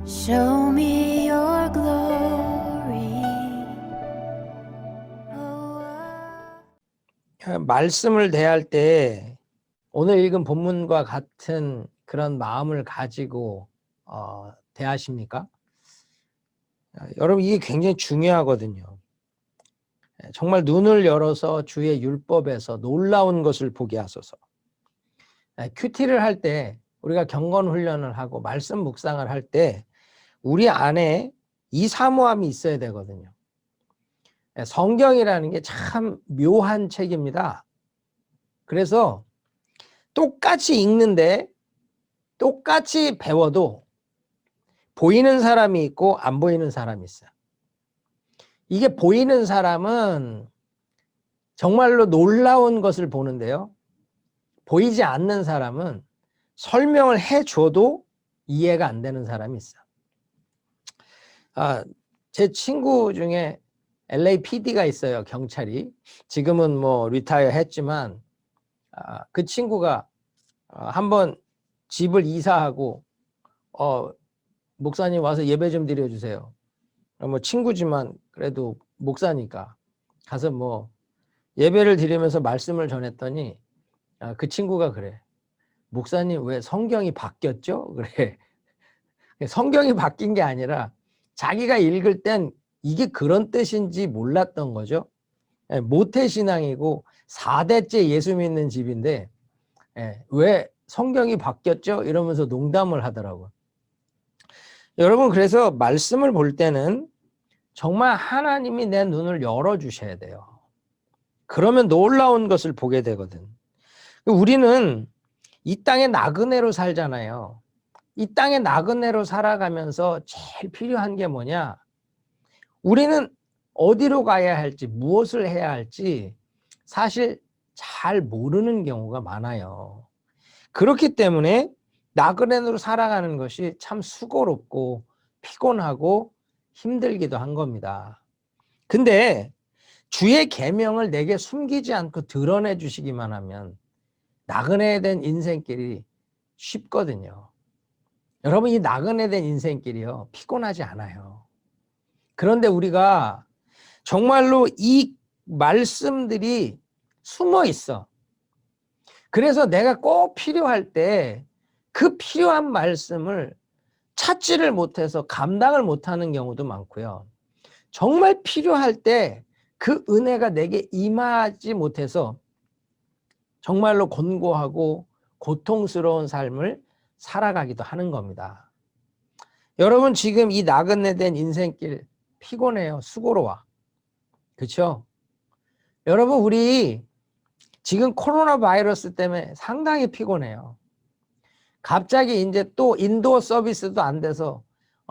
Show me your glory. 말씀을 대할 때 오늘 읽은 본문과 같은 그런 마음을 가지고 대하십니까? 여러분, 이게 굉장히 중요하거든요. 정말 눈을 열어서 주의 율법에서 놀라운 것을 보게 하소서. 큐티를 할 때, 우리가 경건 훈련을 하고 말씀 묵상을 할 때 우리 안에 이 사모함이 있어야 되거든요. 성경이라는 게 참 묘한 책입니다. 그래서 똑같이 읽는데 똑같이 배워도 보이는 사람이 있고 안 보이는 사람이 있어요. 이게 보이는 사람은 정말로 놀라운 것을 보는데요. 보이지 않는 사람은 설명을 해줘도 이해가 안 되는 사람이 있어요. 제 친구 중에 LAPD가 있어요. 경찰이. 지금은 뭐 리타이어 했지만 그 친구가 한번 집을 이사하고 목사님 와서 예배 좀 드려주세요. 뭐 친구지만 그래도 목사니까 가서 뭐 예배를 드리면서 말씀을 전했더니 그 친구가 그래. 목사님 왜 성경이 바뀌었죠? 그래. 성경이 바뀐 게 아니라 자기가 읽을 땐 이게 그런 뜻인지 몰랐던 거죠. 모태신앙이고 4대째 예수 믿는 집인데 왜 성경이 바뀌었죠? 이러면서 농담을 하더라고요. 여러분, 그래서 말씀을 볼 때는 정말 하나님이 내 눈을 열어주셔야 돼요. 그러면 놀라운 것을 보게 되거든. 우리는 이 땅에 나그네로 살잖아요. 이 땅에 나그네로 살아가면서 제일 필요한 게 뭐냐? 우리는 어디로 가야 할지, 무엇을 해야 할지 사실 잘 모르는 경우가 많아요. 그렇기 때문에 나그네로 살아가는 것이 참 수고롭고 피곤하고 힘들기도 한 겁니다. 근데 주의 계명을 내게 숨기지 않고 드러내 주시기만 하면 나그네 된 인생길이 쉽거든요. 여러분, 이 나그네 된 인생길이요, 피곤하지 않아요. 그런데 우리가 정말로 이 말씀들이 숨어 있어. 그래서 내가 꼭 필요할 때 그 필요한 말씀을 찾지를 못해서 감당을 못하는 경우도 많고요. 정말 필요할 때 그 은혜가 내게 임하지 못해서 정말로 곤고하고 고통스러운 삶을 살아가기도 하는 겁니다. 여러분, 지금 이 나그네 된 인생길 피곤해요. 수고로워. 그렇죠? 여러분, 우리 지금 코로나 바이러스 때문에 상당히 피곤해요. 갑자기 이제 또 인도어 서비스도 안 돼서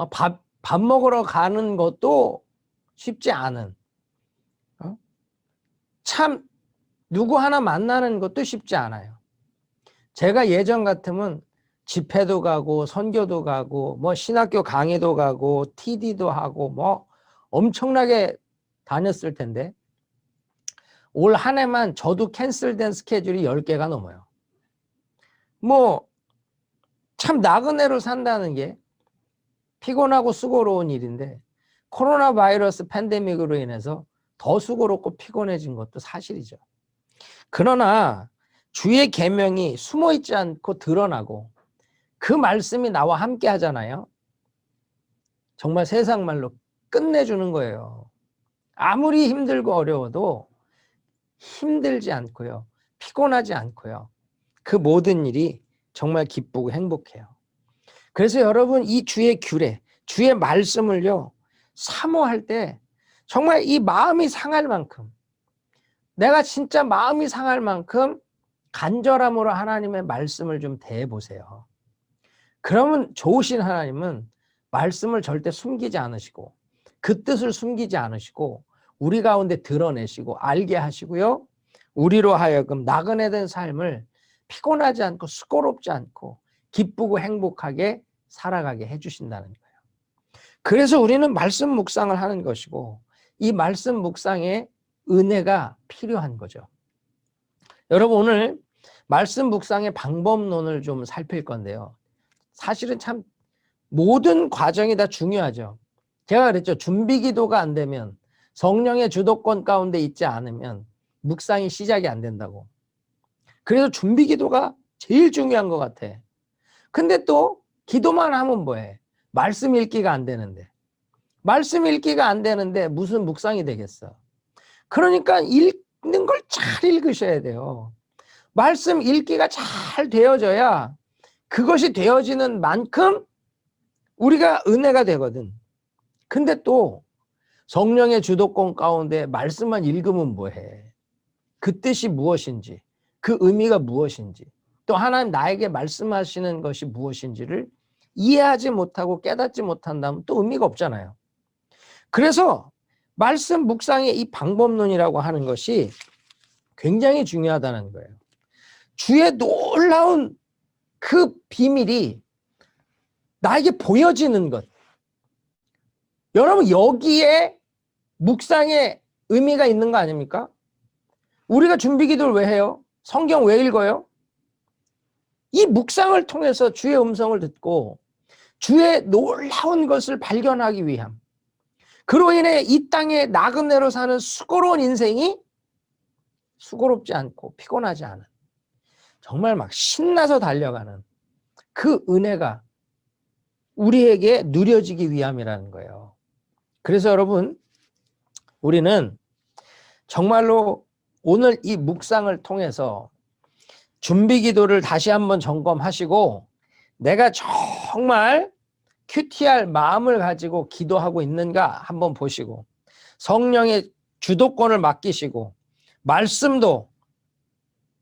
밥 먹으러 가는 것도 쉽지 않은, 참 누구 하나 만나는 것도 쉽지 않아요. 제가 예전 같으면 집회도 가고 선교도 가고 뭐 신학교 강의도 가고 TD도 하고 뭐 엄청나게 다녔을 텐데 올 한 해만 저도 캔슬된 스케줄이 10개가 넘어요. 뭐 참 나그네로 산다는 게 피곤하고 수고로운 일인데 코로나 바이러스 팬데믹으로 인해서 더 수고롭고 피곤해진 것도 사실이죠. 그러나 주의 계명이 숨어 있지 않고 드러나고 그 말씀이 나와 함께 하잖아요. 정말 세상 말로 끝내주는 거예요. 아무리 힘들고 어려워도 힘들지 않고요. 피곤하지 않고요. 그 모든 일이 정말 기쁘고 행복해요. 그래서 여러분, 이 주의 규례, 주의 말씀을요, 사모할 때 정말 이 마음이 상할 만큼, 내가 진짜 마음이 상할 만큼 간절함으로 하나님의 말씀을 좀 대해보세요. 그러면 좋으신 하나님은 말씀을 절대 숨기지 않으시고 그 뜻을 숨기지 않으시고 우리 가운데 드러내시고 알게 하시고요. 우리로 하여금 나그네 된 삶을 피곤하지 않고 수고롭지 않고 기쁘고 행복하게 살아가게 해주신다는 거예요. 그래서 우리는 말씀 묵상을 하는 것이고 이 말씀 묵상에 은혜가 필요한 거죠. 여러분, 오늘 말씀 묵상의 방법론을 좀 살필 건데요. 사실은 참 모든 과정이 다 중요하죠. 제가 그랬죠. 준비 기도가 안 되면, 성령의 주도권 가운데 있지 않으면 묵상이 시작이 안 된다고. 그래서 준비 기도가 제일 중요한 것 같아. 근데 또 기도만 하면 뭐해? 말씀 읽기가 안 되는데. 말씀 읽기가 안 되는데 무슨 묵상이 되겠어? 그러니까 읽는 걸 잘 읽으셔야 돼요. 말씀 읽기가 잘 되어져야 그것이 되어지는 만큼 우리가 은혜가 되거든. 근데 또 성령의 주도권 가운데 말씀만 읽으면 뭐해? 그 뜻이 무엇인지, 그 의미가 무엇인지, 또 하나님 나에게 말씀하시는 것이 무엇인지를 이해하지 못하고 깨닫지 못한다면 또 의미가 없잖아요. 그래서 말씀 묵상의 이 방법론이라고 하는 것이 굉장히 중요하다는 거예요. 주의 놀라운 그 비밀이 나에게 보여지는 것. 여러분, 여기에 묵상의 의미가 있는 거 아닙니까? 우리가 준비 기도를 왜 해요? 성경 왜 읽어요? 이 묵상을 통해서 주의 음성을 듣고 주의 놀라운 것을 발견하기 위함. 그로 인해 이 땅에 나그네로 사는 수고로운 인생이 수고롭지 않고 피곤하지 않은, 정말 막 신나서 달려가는 그 은혜가 우리에게 누려지기 위함이라는 거예요. 그래서 여러분, 우리는 정말로 오늘 이 묵상을 통해서 준비 기도를 다시 한번 점검하시고, 내가 정말 큐티할 마음을 가지고 기도하고 있는가 한번 보시고, 성령의 주도권을 맡기시고, 말씀도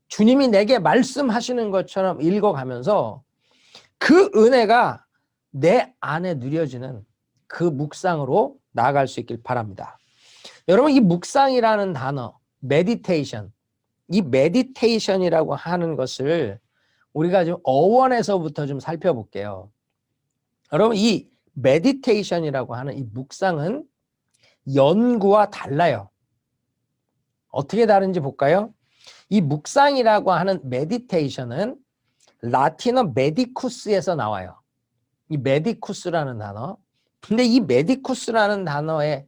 주님이 내게 말씀하시는 것처럼 읽어가면서 그 은혜가 내 안에 누려지는 그 묵상으로 나아갈 수 있길 바랍니다. 여러분, 이 묵상이라는 단어, 메디테이션, 이 메디테이션이라고 하는 것을 우리가 좀 어원에서부터 좀 살펴볼게요. 여러분, 이 메디테이션이라고 하는 이 묵상은 연구와 달라요. 어떻게 다른지 볼까요? 이 묵상이라고 하는 메디테이션은 라틴어 메디쿠스에서 나와요. 이 메디쿠스라는 단어. 근데 이 메디쿠스라는 단어의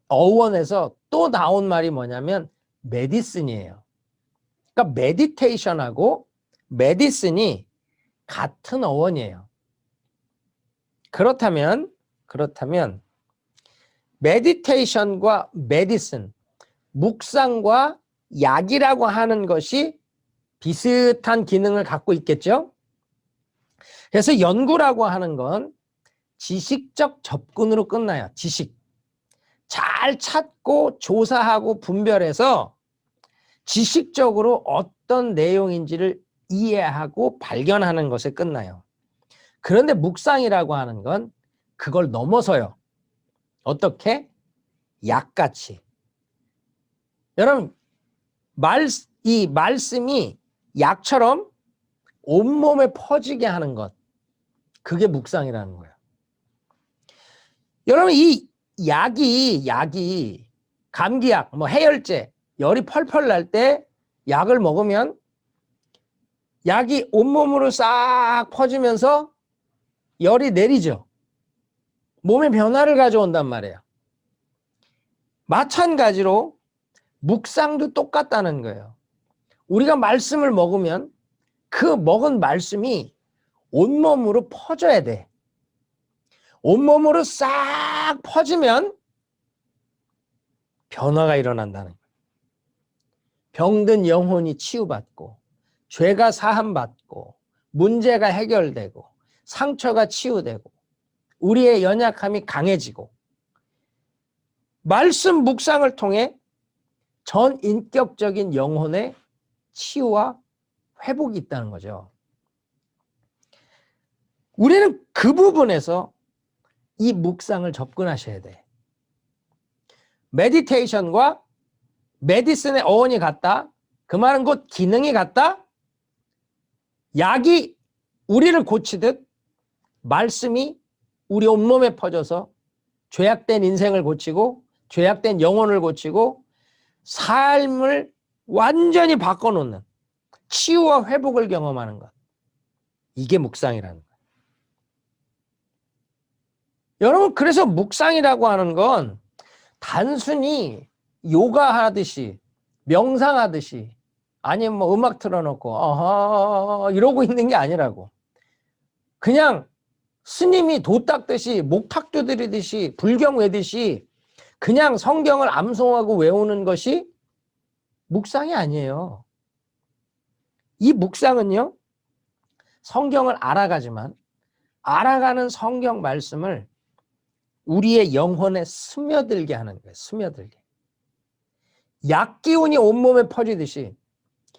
어원에서 또 나온 말이 뭐냐면 메디슨이에요. 그러니까 메디테이션하고 메디슨이 같은 어원이에요. 그렇다면 메디테이션과 메디슨, 묵상과 약이라고 하는 것이 비슷한 기능을 갖고 있겠죠? 그래서 연구라고 하는 건 지식적 접근으로 끝나요. 지식. 잘 찾고 조사하고 분별해서 지식적으로 어떤 내용인지를 이해하고 발견하는 것에 끝나요. 그런데 묵상이라고 하는 건 그걸 넘어서요. 어떻게? 약같이. 여러분, 이 말씀이 약처럼 온몸에 퍼지게 하는 것, 그게 묵상이라는 거예요. 여러분, 이 약이 감기약, 뭐 해열제, 열이 펄펄 날 때 약을 먹으면 약이 온몸으로 싹 퍼지면서 열이 내리죠. 몸에 변화를 가져온단 말이에요. 마찬가지로 묵상도 똑같다는 거예요. 우리가 말씀을 먹으면 그 먹은 말씀이 온몸으로 퍼져야 돼. 온몸으로 싹 퍼지면 변화가 일어난다는 거예요. 병든 영혼이 치유받고, 죄가 사함받고, 문제가 해결되고, 상처가 치유되고, 우리의 연약함이 강해지고, 말씀 묵상을 통해 전 인격적인 영혼의 치유와 회복이 있다는 거죠. 우리는 그 부분에서 이 묵상을 접근하셔야 돼. 메디테이션과 메디슨의 어원이 같다. 그 말은 곧 기능이 같다. 약이 우리를 고치듯 말씀이 우리 온몸에 퍼져서 죄악된 인생을 고치고 죄악된 영혼을 고치고 삶을 완전히 바꿔놓는 치유와 회복을 경험하는 것. 이게 묵상이라는 거예요. 여러분, 그래서 묵상이라고 하는 건 단순히 요가 하듯이, 명상하듯이, 아니면 뭐 음악 틀어놓고 어허 이러고 있는 게 아니라고. 그냥 스님이 도 닦듯이, 목탁도 들이듯이, 불경 외듯이 그냥 성경을 암송하고 외우는 것이 묵상이 아니에요. 이 묵상은요, 성경을 알아가지만 알아가는 성경 말씀을 우리의 영혼에 스며들게 하는 거예요. 스며들게. 약 기운이 온몸에 퍼지듯이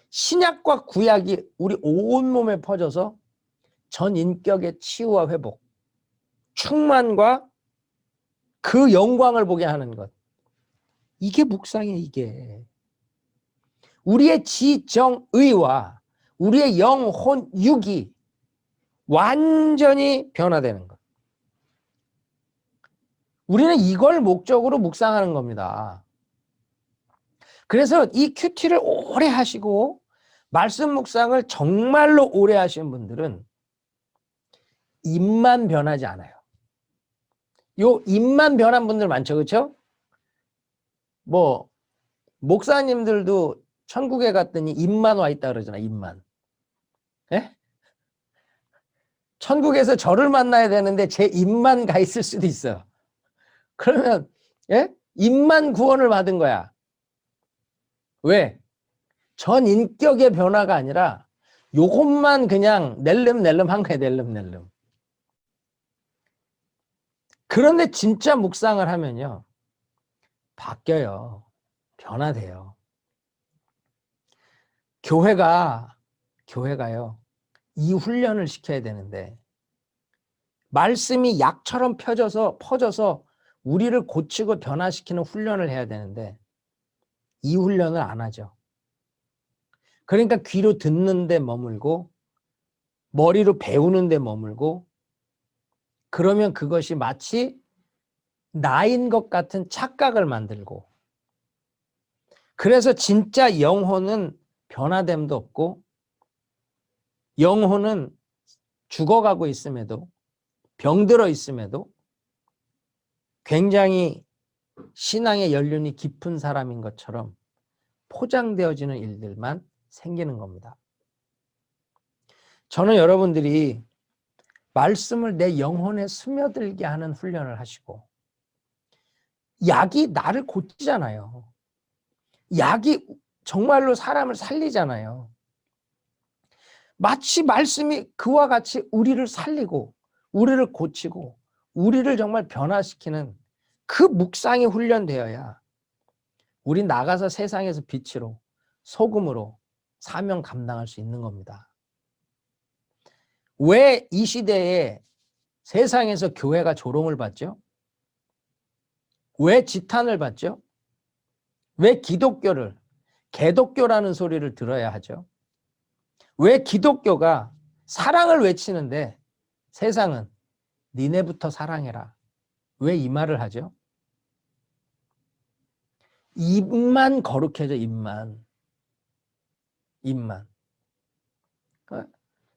신약과 구약이 우리 온몸에 퍼져서 전 인격의 치유와 회복, 충만과 그 영광을 보게 하는 것. 이게 묵상이에요. 이게. 우리의 지정의와 우리의 영혼 육이 완전히 변화되는 것. 우리는 이걸 목적으로 묵상하는 겁니다. 그래서 이 큐티를 오래 하시고 말씀 묵상을 정말로 오래 하신 분들은 입만 변하지 않아요. 요 입만 변한 분들 많죠, 그렇죠? 뭐 목사님들도 천국에 갔더니 입만 와 있다 그러잖아. 입만. 예? 천국에서 저를 만나야 되는데 제 입만 가 있을 수도 있어요. 그러면 예? 입만 구원을 받은 거야. 왜? 전 인격의 변화가 아니라 요것만 그냥 낼름낼름 한 거야. 낼름낼름. 그런데 진짜 묵상을 하면요, 바뀌어요. 변화돼요. 교회가요, 이 훈련을 시켜야 되는데, 말씀이 약처럼 퍼져서 우리를 고치고 변화시키는 훈련을 해야 되는데, 이 훈련을 안 하죠. 그러니까 귀로 듣는 데 머물고, 머리로 배우는 데 머물고, 그러면 그것이 마치 나인 것 같은 착각을 만들고, 그래서 진짜 영혼은 변화됨도 없고, 영혼은 죽어가고 있음에도, 병들어 있음에도 굉장히 신앙의 연륜이 깊은 사람인 것처럼 포장되어지는 일들만 생기는 겁니다. 저는 여러분들이 말씀을 내 영혼에 스며들게 하는 훈련을 하시고, 약이 나를 고치잖아요. 약이 정말로 사람을 살리잖아요. 마치 말씀이 그와 같이 우리를 살리고 우리를 고치고 우리를 정말 변화시키는 그 묵상이 훈련되어야 우린 나가서 세상에서 빛으로, 소금으로 사명 감당할 수 있는 겁니다. 왜 이 시대에 세상에서 교회가 조롱을 받죠? 왜 지탄을 받죠? 왜 기독교를 개독교라는 소리를 들어야 하죠? 왜 기독교가 사랑을 외치는데 세상은 니네부터 사랑해라, 왜 이 말을 하죠? 입만 거룩해져. 입만.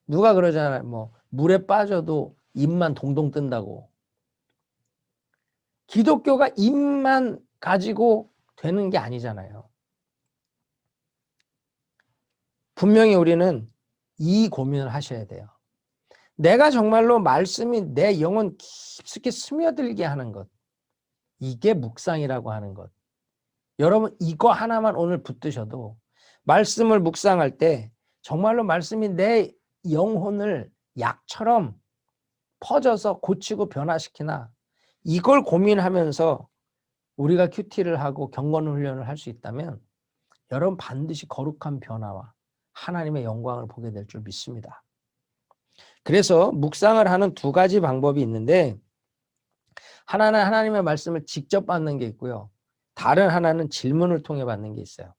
누가 그러잖아요. 뭐 물에 빠져도 입만 동동 뜬다고. 기독교가 입만 가지고 되는 게 아니잖아요. 분명히 우리는 이 고민을 하셔야 돼요. 내가 정말로 말씀이 내 영혼 깊숙이 스며들게 하는 것, 이게 묵상이라고 하는 것. 여러분, 이거 하나만 오늘 붙드셔도 말씀을 묵상할 때 정말로 말씀이 내 영혼을 약처럼 퍼져서 고치고 변화시키나, 이걸 고민하면서 우리가 큐티를 하고 경건 훈련을 할 수 있다면 여러분 반드시 거룩한 변화와 하나님의 영광을 보게 될 줄 믿습니다. 그래서 묵상을 하는 두 가지 방법이 있는데, 하나는 하나님의 말씀을 직접 받는 게 있고요, 다른 하나는 질문을 통해 받는 게 있어요.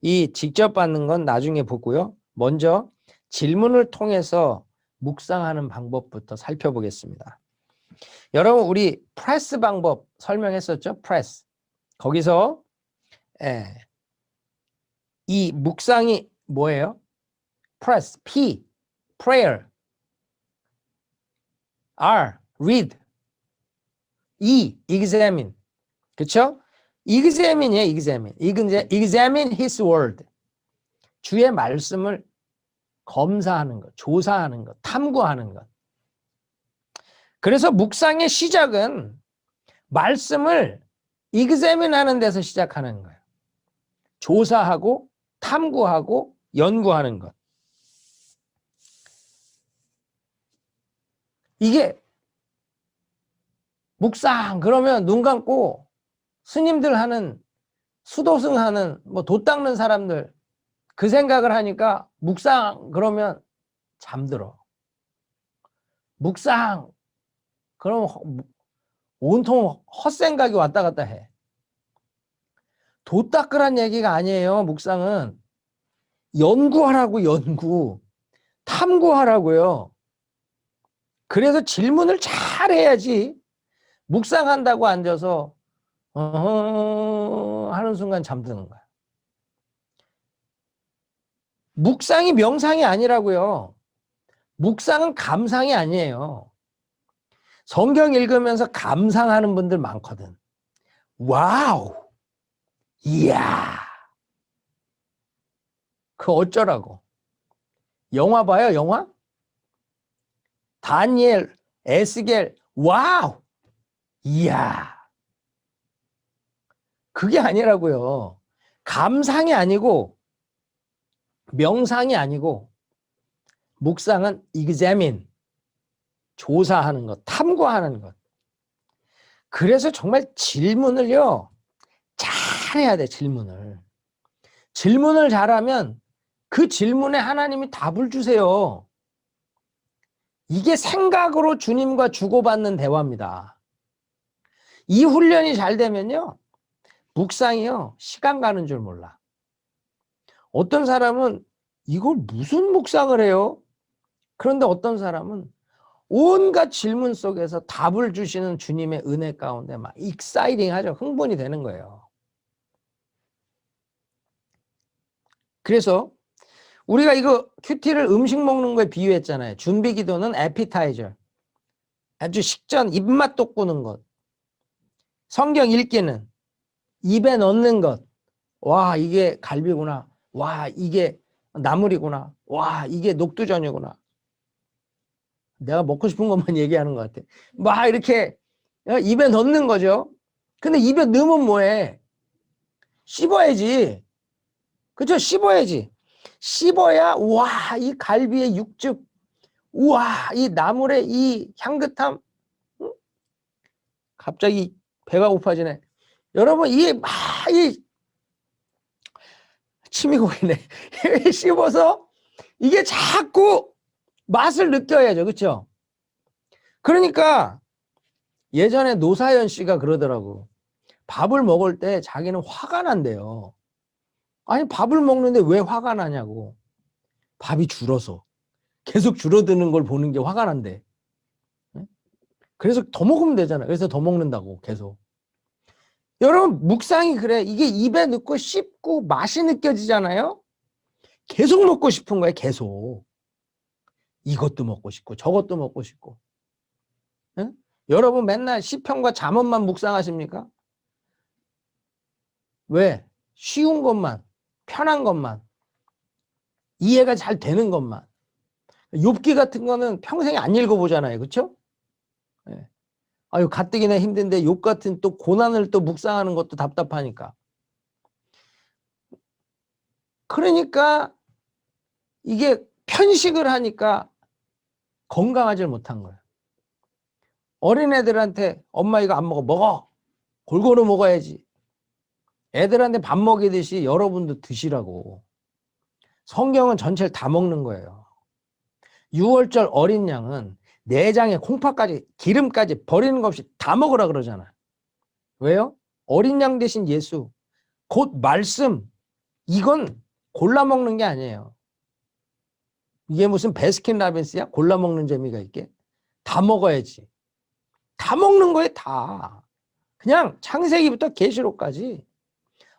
이 직접 받는 건 나중에 보고요, 먼저 질문을 통해서 묵상하는 방법부터 살펴보겠습니다. 여러분, 우리 프레스 방법 설명했었죠? 프레스. 거기서 이 묵상이 뭐예요? 프레스, P, prayer, R, read. examine. 그쵸? examine이에요, examine. examine his word. 주의 말씀을 검사하는 것, 조사하는 것, 탐구하는 것. 그래서 묵상의 시작은 말씀을 examine 하는 데서 시작하는 거예요. 조사하고 탐구하고 연구하는 것. 이게 묵상 그러면 눈 감고 스님들 하는 수도승 하는 뭐 돛 닦는 사람들 그 생각을 하니까 묵상 그러면 잠들어. 묵상 그러면 온통 헛생각이 왔다 갔다 해. 돛 닦으란 얘기가 아니에요. 묵상은 연구하라고, 연구 탐구하라고요. 그래서 질문을 잘 해야지 묵상한다고 앉아서 하는 순간 잠드는 거야. 묵상이 명상이 아니라고요. 묵상은 감상이 아니에요. 성경 읽으면서 감상하는 분들 많거든. 와우, 이야, 그 어쩌라고. 영화 봐요, 영화? 다니엘, 에스겔, 와우, 이야. 그게 아니라고요. 감상이 아니고 명상이 아니고 묵상은 examine, 조사하는 것, 탐구하는 것. 그래서 정말 질문을요, 잘해야 돼, 질문을. 질문을 잘하면 그 질문에 하나님이 답을 주세요. 이게 생각으로 주님과 주고받는 대화입니다. 이 훈련이 잘 되면요, 묵상이요, 시간 가는 줄 몰라. 어떤 사람은 이걸 무슨 묵상을 해요? 그런데 어떤 사람은 온갖 질문 속에서 답을 주시는 주님의 은혜 가운데 막 익사이팅 하죠. 흥분이 되는 거예요. 그래서 우리가 이거 큐티를 음식 먹는 거에 비유했잖아요. 준비 기도는 에피타이저. 아주 식전 입맛 돋구는 것. 성경 읽기는 입에 넣는 것. 와, 이게 갈비구나. 와, 이게 나물이구나. 와, 이게 녹두전이구나. 내가 먹고 싶은 것만 얘기하는 것 같아. 막 이렇게 입에 넣는 거죠. 근데 입에 넣으면 뭐해? 씹어야지. 그죠? 씹어야지. 씹어야, 와, 이 갈비의 육즙, 우와, 이 나물의 이 향긋함. 응? 갑자기 배가 고파지네. 여러분, 이게 막, 이 침이 고이네. 씹어서 이게 자꾸 맛을 느껴야죠. 그렇죠? 그러니까 예전에 노사연 씨가 그러더라고. 밥을 먹을 때 자기는 화가 난대요. 아니, 밥을 먹는데 왜 화가 나냐고. 밥이 줄어서. 계속 줄어드는 걸 보는 게 화가 난대. 그래서 더 먹으면 되잖아. 그래서 더 먹는다고 계속. 여러분, 묵상이 그래. 이게 입에 넣고 씹고 맛이 느껴지잖아요. 계속 먹고 싶은 거예요. 계속. 이것도 먹고 싶고 저것도 먹고 싶고. 응? 여러분 맨날 시편과 잠언만 묵상하십니까? 왜? 쉬운 것만, 편한 것만, 이해가 잘 되는 것만. 욥기 같은 거는 평생에 안 읽어보잖아요. 그렇죠? 네. 아유, 가뜩이나 힘든데 욥 같은 또 고난을 또 묵상하는 것도 답답하니까. 그러니까 이게 편식을 하니까 건강하지 못한 거예요. 어린애들한테 엄마 이거 안 먹어. 먹어. 골고루 먹어야지. 애들한테 밥 먹이듯이 여러분도 드시라고. 성경은 전체를 다 먹는 거예요. 6월절 어린 양은 내장에 콩팥까지 기름까지 버리는 것 없이 다 먹으라 그러잖아. 왜요? 어린 양 대신 예수, 곧 말씀, 이건 골라 먹는 게 아니에요. 이게 무슨 베스킨라빈스야? 골라 먹는 재미가 있게? 다 먹어야지. 다 먹는 거에 다. 그냥 창세기부터 계시록까지.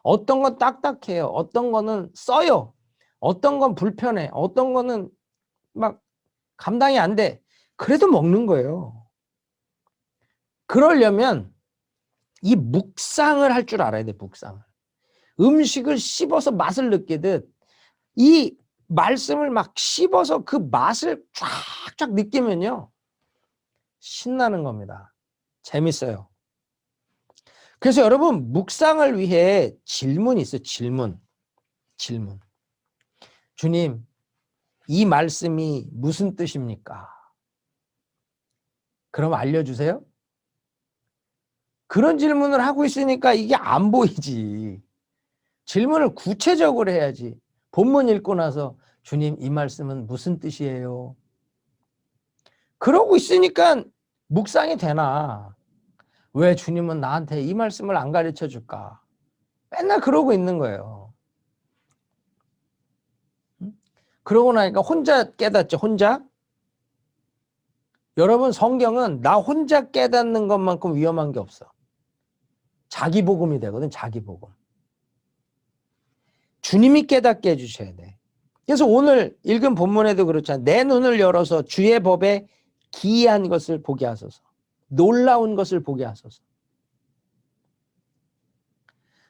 어떤 건 딱딱해요. 어떤 거는 써요. 어떤 건 불편해. 어떤 거는 막 감당이 안 돼. 그래도 먹는 거예요. 그러려면 이 묵상을 할 줄 알아야 돼, 묵상을. 음식을 씹어서 맛을 느끼듯 이 말씀을 막 씹어서 그 맛을 쫙쫙 느끼면요. 신나는 겁니다. 재밌어요. 그래서 여러분, 묵상을 위해 질문이 있어요. 질문. 주님, 이 말씀이 무슨 뜻입니까? 그럼 알려주세요. 그런 질문을 하고 있으니까 이게 안 보이지. 질문을 구체적으로 해야지. 본문 읽고 나서 주님, 이 말씀은 무슨 뜻이에요? 그러고 있으니까 묵상이 되나? 왜 주님은 나한테 이 말씀을 안 가르쳐 줄까? 맨날 그러고 있는 거예요. 그러고 나니까 혼자 깨닫죠, 혼자. 여러분, 성경은 나 혼자 깨닫는 것만큼 위험한 게 없어. 자기 복음이 되거든, 자기 복음. 주님이 깨닫게 해주셔야 돼. 그래서 오늘 읽은 본문에도 그렇잖아요. 내 눈을 열어서 주의 법에 기이한 것을 보게 하소서. 놀라운 것을 보게 하소서.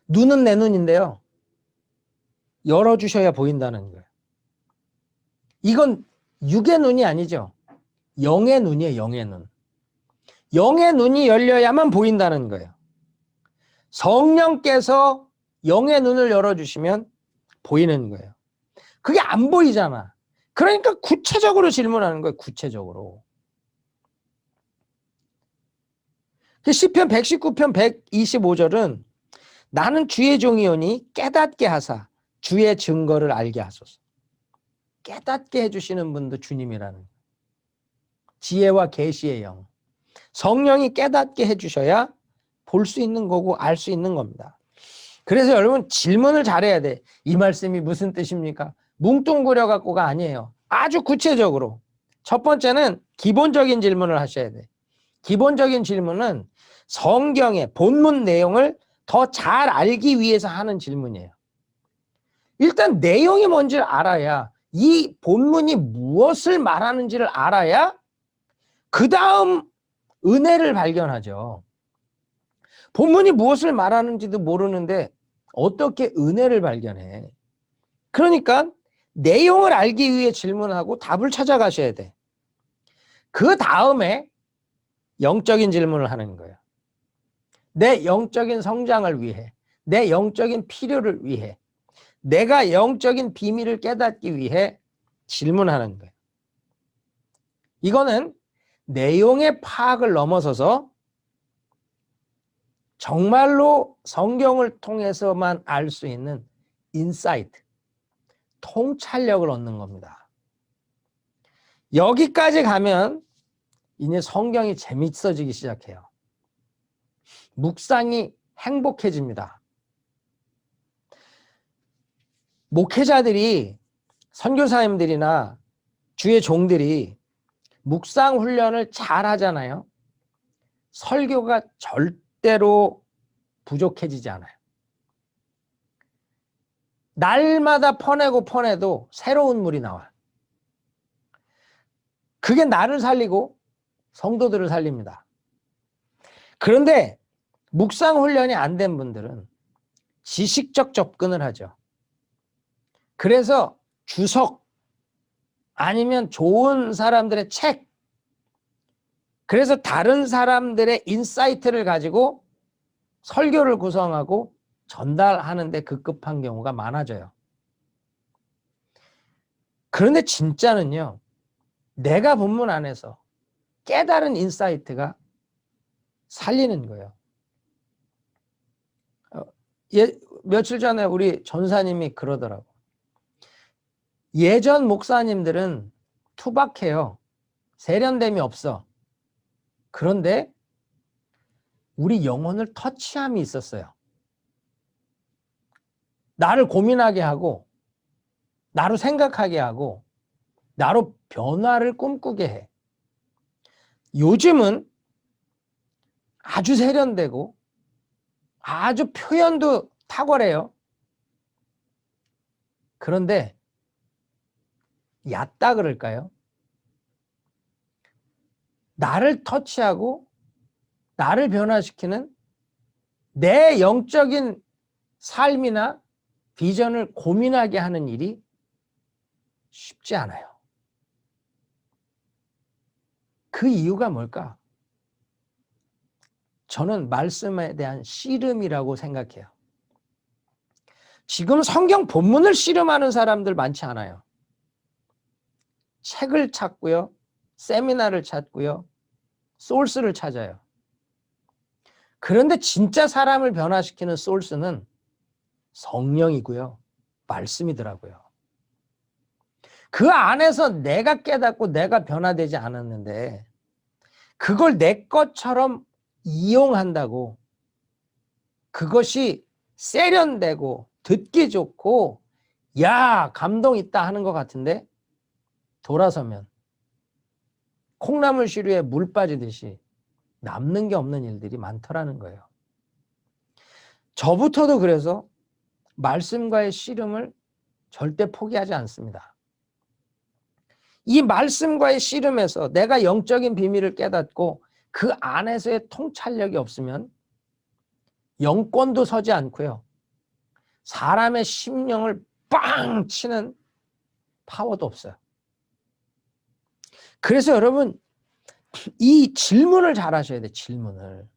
눈은 내 눈인데요. 열어주셔야 보인다는 거예요. 이건 육의 눈이 아니죠. 영의 눈이에요, 영의 눈. 영의 눈이 열려야만 보인다는 거예요. 성령께서 영의 눈을 열어주시면 보이는 거예요. 그게 안 보이잖아. 그러니까 구체적으로 질문하는 거예요, 구체적으로. 시편 119편 125절은 나는 주의 종이오니 깨닫게 하사 주의 증거를 알게 하소서. 깨닫게 해주시는 분도 주님이라는 거예요. 지혜와 계시의 영. 성령이 깨닫게 해주셔야 볼 수 있는 거고 알 수 있는 겁니다. 그래서 여러분 질문을 잘해야 돼. 이 말씀이 무슨 뜻입니까? 뭉뚱그려 갖고가 아니에요. 아주 구체적으로. 첫 번째는 기본적인 질문을 하셔야 돼. 기본적인 질문은 성경의 본문 내용을 더 잘 알기 위해서 하는 질문이에요. 일단 내용이 뭔지를 알아야, 이 본문이 무엇을 말하는지를 알아야 그 다음 은혜를 발견하죠. 본문이 무엇을 말하는지도 모르는데 어떻게 은혜를 발견해? 그러니까 내용을 알기 위해 질문하고 답을 찾아가셔야 돼. 그 다음에 영적인 질문을 하는 거예요. 내 영적인 성장을 위해, 내 영적인 필요를 위해, 내가 영적인 비밀을 깨닫기 위해 질문하는 거예요. 이거는 내용의 파악을 넘어서서 정말로 성경을 통해서만 알 수 있는 인사이트, 통찰력을 얻는 겁니다. 여기까지 가면 이제 성경이 재밌어지기 시작해요. 묵상이 행복해집니다. 목회자들이, 선교사님들이나 주의 종들이 묵상 훈련을 잘 하잖아요. 설교가 절대로 부족해지지 않아요. 날마다 퍼내도 새로운 물이 나와요. 그게 나를 살리고 성도들을 살립니다. 그런데 묵상 훈련이 안 된 분들은 지식적 접근을 하죠. 그래서 주석 아니면 좋은 사람들의 책, 그래서 다른 사람들의 인사이트를 가지고 설교를 구성하고 전달하는데 급급한 경우가 많아져요. 그런데 진짜는요, 내가 본문 안에서 깨달은 인사이트가 살리는 거예요. 며칠 전에 우리 전사님이 그러더라고. 예전 목사님들은 투박해요. 세련됨이 없어. 그런데 우리 영혼을 터치함이 있었어요. 나를 고민하게 하고, 나로 생각하게 하고, 나로 변화를 꿈꾸게 해. 요즘은 아주 세련되고 아주 표현도 탁월해요. 그런데 얕다 그럴까요? 나를 터치하고 나를 변화시키는 내 영적인 삶이나 비전을 고민하게 하는 일이 쉽지 않아요. 그 이유가 뭘까? 저는 말씀에 대한 씨름이라고 생각해요. 지금 성경 본문을 씨름하는 사람들 많지 않아요. 책을 찾고요. 세미나를 찾고요. 소스를 찾아요. 그런데 진짜 사람을 변화시키는 소스는 성령이고요. 말씀이더라고요. 그 안에서 내가 깨닫고 내가 변화되지 않았는데 그걸 내 것처럼 이용한다고 그것이 세련되고 듣기 좋고 야 감동 있다 하는 것 같은데 돌아서면 콩나물 시루에 물 빠지듯이 남는 게 없는 일들이 많더라는 거예요. 저부터도 그래서 말씀과의 씨름을 절대 포기하지 않습니다. 이 말씀과의 씨름에서 내가 영적인 비밀을 깨닫고 그 안에서의 통찰력이 없으면 영권도 서지 않고요. 사람의 심령을 빵 치는 파워도 없어요. 그래서 여러분 이 질문을 잘 하셔야 돼요. 질문을.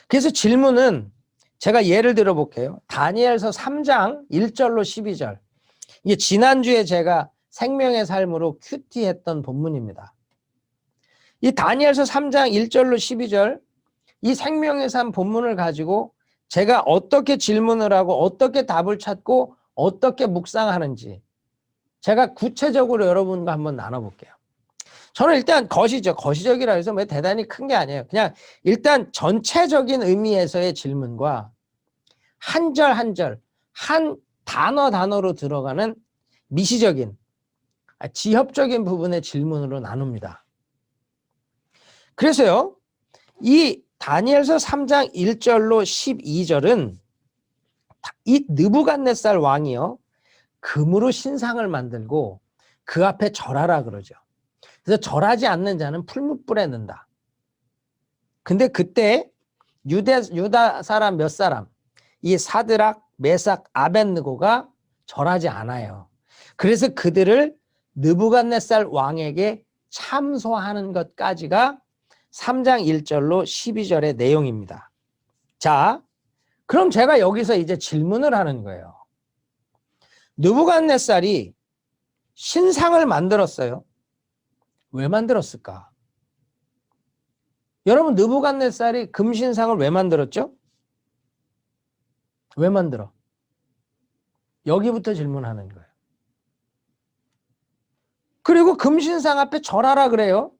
그래서 질문은 제가 예를 들어 볼게요. 다니엘서 3장 1절로 12절. 이게 지난주에 제가 생명의 삶으로 큐티했던 본문입니다. 이 다니엘서 3장 1절로 12절 이 생명의 삶 본문을 가지고 제가 어떻게 질문을 하고 어떻게 답을 찾고 어떻게 묵상하는지 제가 구체적으로 여러분과 한번 나눠볼게요. 저는 일단 거시적이라 해서 뭐 대단히 큰 게 아니에요. 그냥 일단 전체적인 의미에서의 질문과 한 절 한 절, 한 단어로 들어가는 미시적인 지협적인 부분의 질문으로 나눕니다. 그래서요, 이 다니엘서 3장 1절로 12절은 이 느부갓네살 왕이요, 금으로 신상을 만들고 그 앞에 절하라 그러죠. 그래서 절하지 않는 자는 풀무불에 넣는다. 근데 그때 유다 사람 몇 사람, 이 사드락, 메삭, 아벳느고가 절하지 않아요. 그래서 그들을 느부갓네살 왕에게 참소하는 것까지가 3장 1절로 12절의 내용입니다. 자, 그럼 제가 여기서 이제 질문을 하는 거예요. 느부갓네살이 신상을 만들었어요. 왜 만들었을까? 여러분, 느부갓네살이 금신상을 왜 만들었죠? 왜 만들어? 여기부터 질문하는 거예요. 그리고 금신상 앞에 절하라 그래요.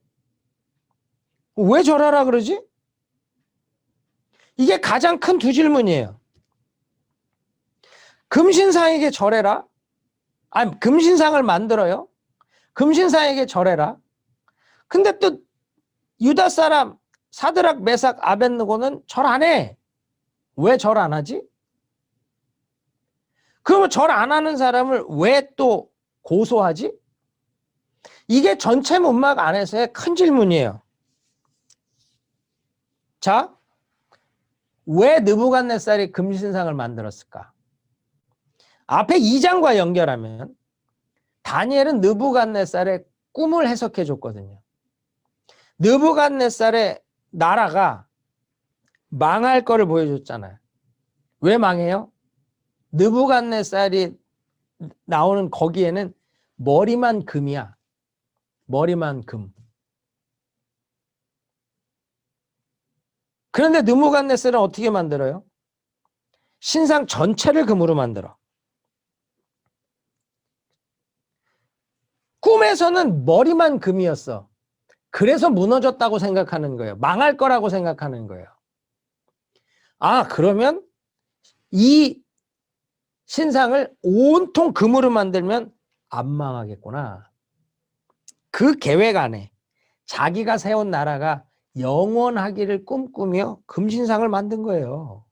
왜 절하라 그러지? 이게 가장 큰 두 질문이에요. 금신상에게 절해라. 아니, 금신상을 만들어요. 금신상에게 절해라. 근데 또 유다 사람 사드락, 메삭, 아벳느고는 절 안 해. 왜 절 안 하지? 그러면 절 안 하는 사람을 왜 또 고소하지? 이게 전체 문막 안에서의 큰 질문이에요. 자, 왜 느부갓네살이 금신상을 만들었을까? 앞에 2장과 연결하면 다니엘은 느부갓네살의 꿈을 해석해 줬거든요. 느부갓네살의 나라가 망할 거를 보여줬잖아요. 왜 망해요? 느부갓네살이 나오는 거기에는 머리만 금이야. 머리만 금. 그런데 느부갓네살은 어떻게 만들어요? 신상 전체를 금으로 만들어. 꿈에서는 머리만 금이었어. 그래서 무너졌다고 생각하는 거예요. 망할 거라고 생각하는 거예요. 아, 그러면 이 신상을 온통 금으로 만들면 안 망하겠구나. 그 계획 안에 자기가 세운 나라가 영원하기를 꿈꾸며 금신상을 만든 거예요.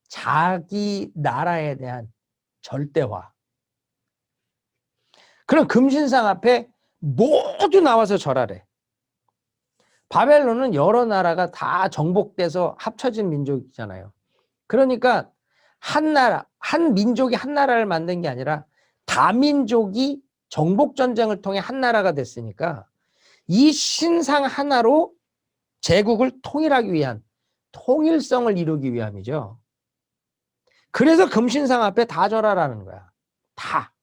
자기 나라에 대한 절대화. 그럼 금신상 앞에 모두 나와서 절하래. 바벨론은 여러 나라가 다 정복돼서 합쳐진 민족이잖아요. 그러니까 한 나라, 한 민족이 한 나라를 만든 게 아니라 다민족이 정복전쟁을 통해 한 나라가 됐으니까 이 신상 하나로 제국을 통일하기 위한 통일성을 이루기 위함이죠. 그래서 금신상 앞에 다 절하라는 거야. 다.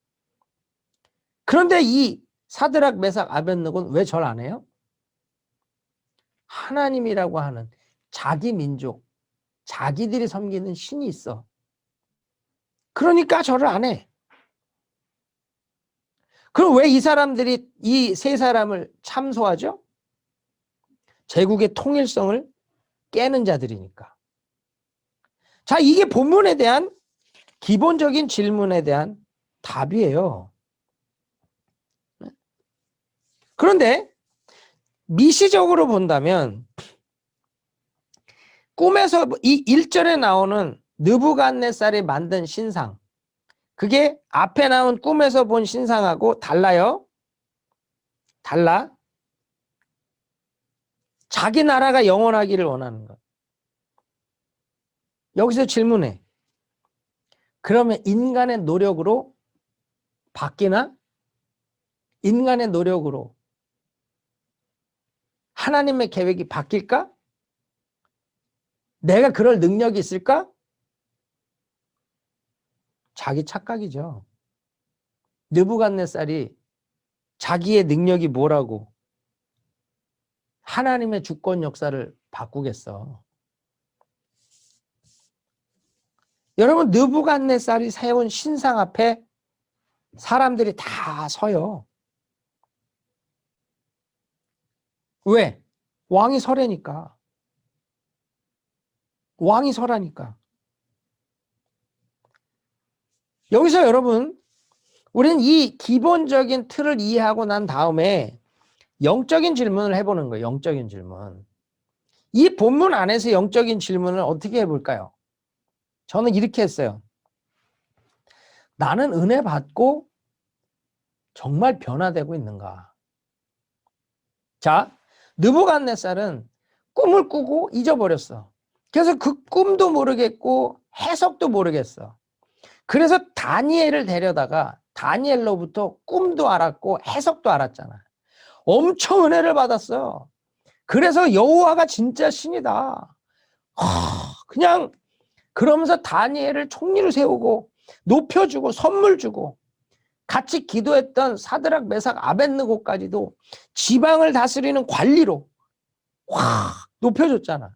그런데 이 사드락 메삭 아벳느고는 왜 절 안 해요? 하나님이라고 하는 자기 민족, 자기들이 섬기는 신이 있어. 그러니까 절을 안 해. 그럼 왜 이 사람들이 이 세 사람을 참소하죠? 제국의 통일성을 깨는 자들이니까. 자, 이게 본문에 대한 기본적인 질문에 대한 답이에요. 그런데 미시적으로 본다면 꿈에서 이 1절에 나오는 느부갓네살이 만든 신상, 그게 앞에 나온 꿈에서 본 신상하고 달라요. 달라. 자기 나라가 영원하기를 원하는 것. 여기서 질문해. 그러면 인간의 노력으로 바뀌나? 인간의 노력으로 하나님의 계획이 바뀔까? 내가 그럴 능력이 있을까? 자기 착각이죠. 느부갓네살이 자기의 능력이 뭐라고 하나님의 주권 역사를 바꾸겠어. 여러분, 느부갓네살이 세운 신상 앞에 사람들이 다 서요. 왜? 왕이 서라니까. 왕이 서라니까. 여기서 여러분, 우리는 이 기본적인 틀을 이해하고 난 다음에 영적인 질문을 해보는 거예요. 영적인 질문. 이 본문 안에서 영적인 질문을 어떻게 해볼까요? 저는 이렇게 했어요. 나는 은혜 받고 정말 변화되고 있는가? 자, 느부갓네살은 꿈을 꾸고 잊어버렸어. 그래서 그 꿈도 모르겠고 해석도 모르겠어. 그래서 다니엘을 데려다가 다니엘로부터 꿈도 알았고 해석도 알았잖아. 엄청 은혜를 받았어요. 그래서 여호와가 진짜 신이다. 그냥 그러면서 다니엘을 총리로 세우고 높여주고 선물 주고 같이 기도했던 사드락 메삭 아벳느고까지도 지방을 다스리는 관리로 확 높여줬잖아.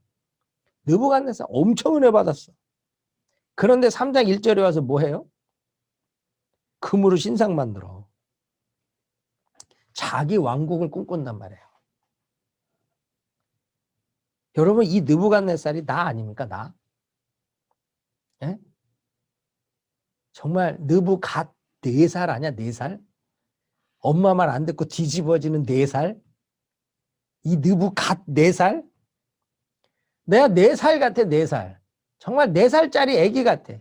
느부갓네살 엄청 은혜 받았어. 그런데 3장 1절에 와서 뭐 해요? 금으로 신상 만들어. 자기 왕국을 꿈꾼단 말이에요. 여러분, 이 느부갓네살이 나 아닙니까? 나? 예? 정말 느부갓 4살 아니야? 4살? 엄마 말 안 듣고 뒤집어지는 4살? 이 느부갓 4살? 내가 4살 같아. 4살. 정말 4살짜리 애기 같아.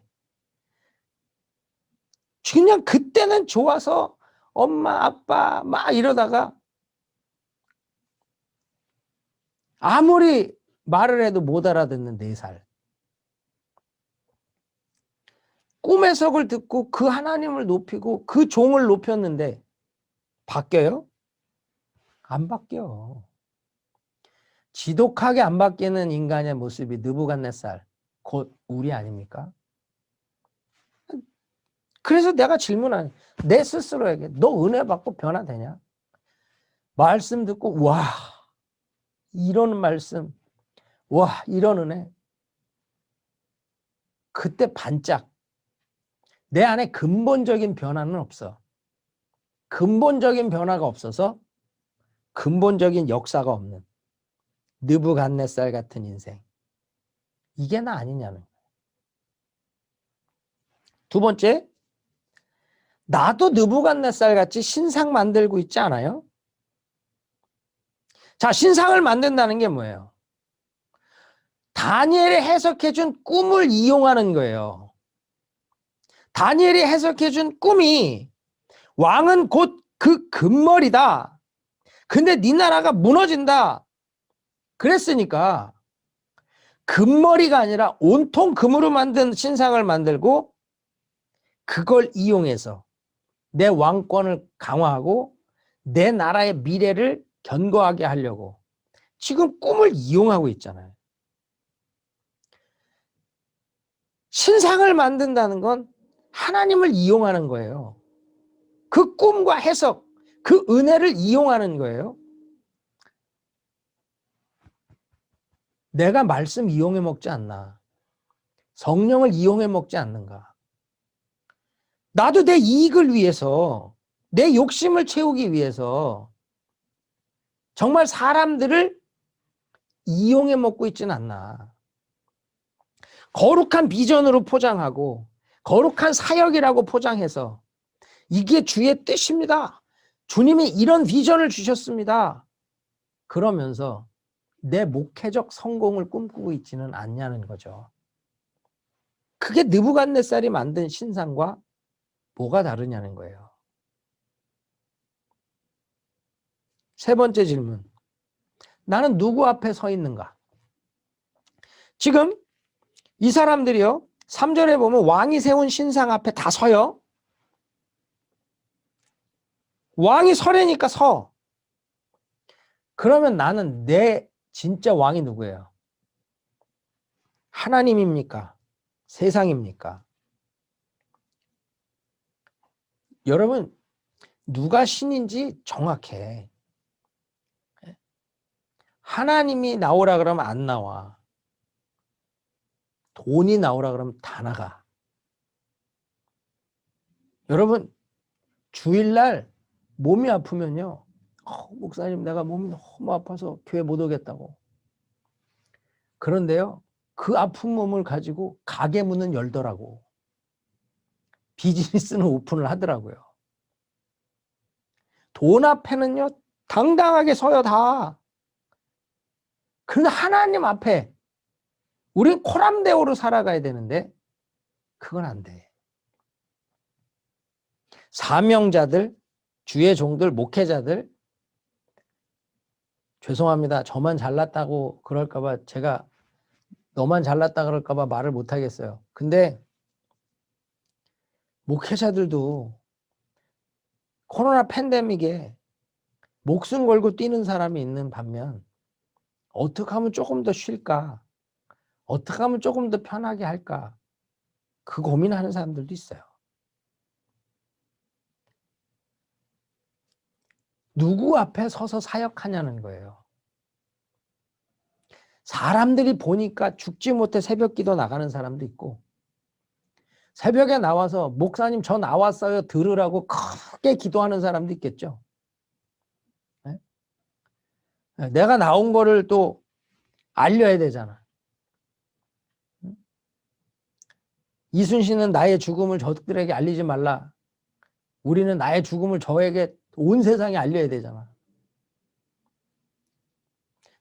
그냥 그때는 좋아서 엄마 아빠 막 이러다가 아무리 말을 해도 못 알아듣는 4살. 꿈의 석을 듣고 그 하나님을 높이고 그 종을 높였는데 바뀌어요? 안 바뀌어. 지독하게 안 바뀌는 인간의 모습이 느부갓네살, 곧 우리 아닙니까? 그래서 내가 질문한 내 스스로에게 너 은혜 받고 변화되냐? 말씀 듣고 와 이런 말씀, 와 이런 은혜. 그때 반짝. 내 안에 근본적인 변화는 없어. 근본적인 변화가 없어서 근본적인 역사가 없는 느부갓네살 같은 인생. 이게 나 아니냐는 거예요. 두 번째, 나도 느부갓네살 같이 신상 만들고 있지 않아요? 자, 신상을 만든다는 게 뭐예요? 다니엘이 해석해준 꿈을 이용하는 거예요. 다니엘이 해석해준 꿈이 왕은 곧 그 금머리다. 근데 네 나라가 무너진다. 그랬으니까 금머리가 아니라 온통 금으로 만든 신상을 만들고 그걸 이용해서 내 왕권을 강화하고 내 나라의 미래를 견고하게 하려고 지금 꿈을 이용하고 있잖아요. 신상을 만든다는 건 하나님을 이용하는 거예요. 그 꿈과 해석, 그 은혜를 이용하는 거예요. 내가 말씀 이용해 먹지 않나? 성령을 이용해 먹지 않는가? 나도 내 이익을 위해서, 내 욕심을 채우기 위해서 정말 사람들을 이용해 먹고 있지는 않나? 거룩한 비전으로 포장하고 거룩한 사역이라고 포장해서 이게 주의 뜻입니다. 주님이 이런 비전을 주셨습니다. 그러면서 내 목회적 성공을 꿈꾸고 있지는 않냐는 거죠. 그게 느부갓네살이 만든 신상과 뭐가 다르냐는 거예요. 세 번째 질문. 나는 누구 앞에 서 있는가? 지금 이 사람들이요. 3절에 보면 왕이 세운 신상 앞에 다 서요. 왕이 서래니까 서. 그러면 나는 내 진짜 왕이 누구예요? 하나님입니까? 세상입니까? 여러분, 누가 신인지 정확해. 하나님이 나오라 그러면 안 나와. 돈이 나오라 그러면 다 나가. 여러분, 주일날 몸이 아프면요. 목사님, 내가 몸이 너무 아파서 교회 못 오겠다고. 그런데요, 그 아픈 몸을 가지고 가게 문은 열더라고. 비즈니스는 오픈을 하더라고요. 돈 앞에는요, 당당하게 서요, 다. 그런데 하나님 앞에 우린 코람데오로 살아가야 되는데 그건 안 돼. 사명자들, 주의 종들, 목회자들, 죄송합니다. 저만 잘났다고 그럴까 봐 제가 너만 잘났다 그럴까 봐 말을 못 하겠어요. 근데 목회자들도 코로나 팬데믹에 목숨 걸고 뛰는 사람이 있는 반면 어떻게 하면 조금 더 쉴까? 어떻게 하면 조금 더 편하게 할까? 그 고민하는 사람들도 있어요. 누구 앞에 서서 사역하냐는 거예요. 사람들이 보니까 죽지 못해 새벽 기도 나가는 사람도 있고 새벽에 나와서 목사님 저 나왔어요 들으라고 크게 기도하는 사람도 있겠죠. 네? 내가 나온 거를 또 알려야 되잖아. 이순신은 나의 죽음을 저들에게 알리지 말라. 우리는 나의 죽음을 저에게 온 세상에 알려야 되잖아.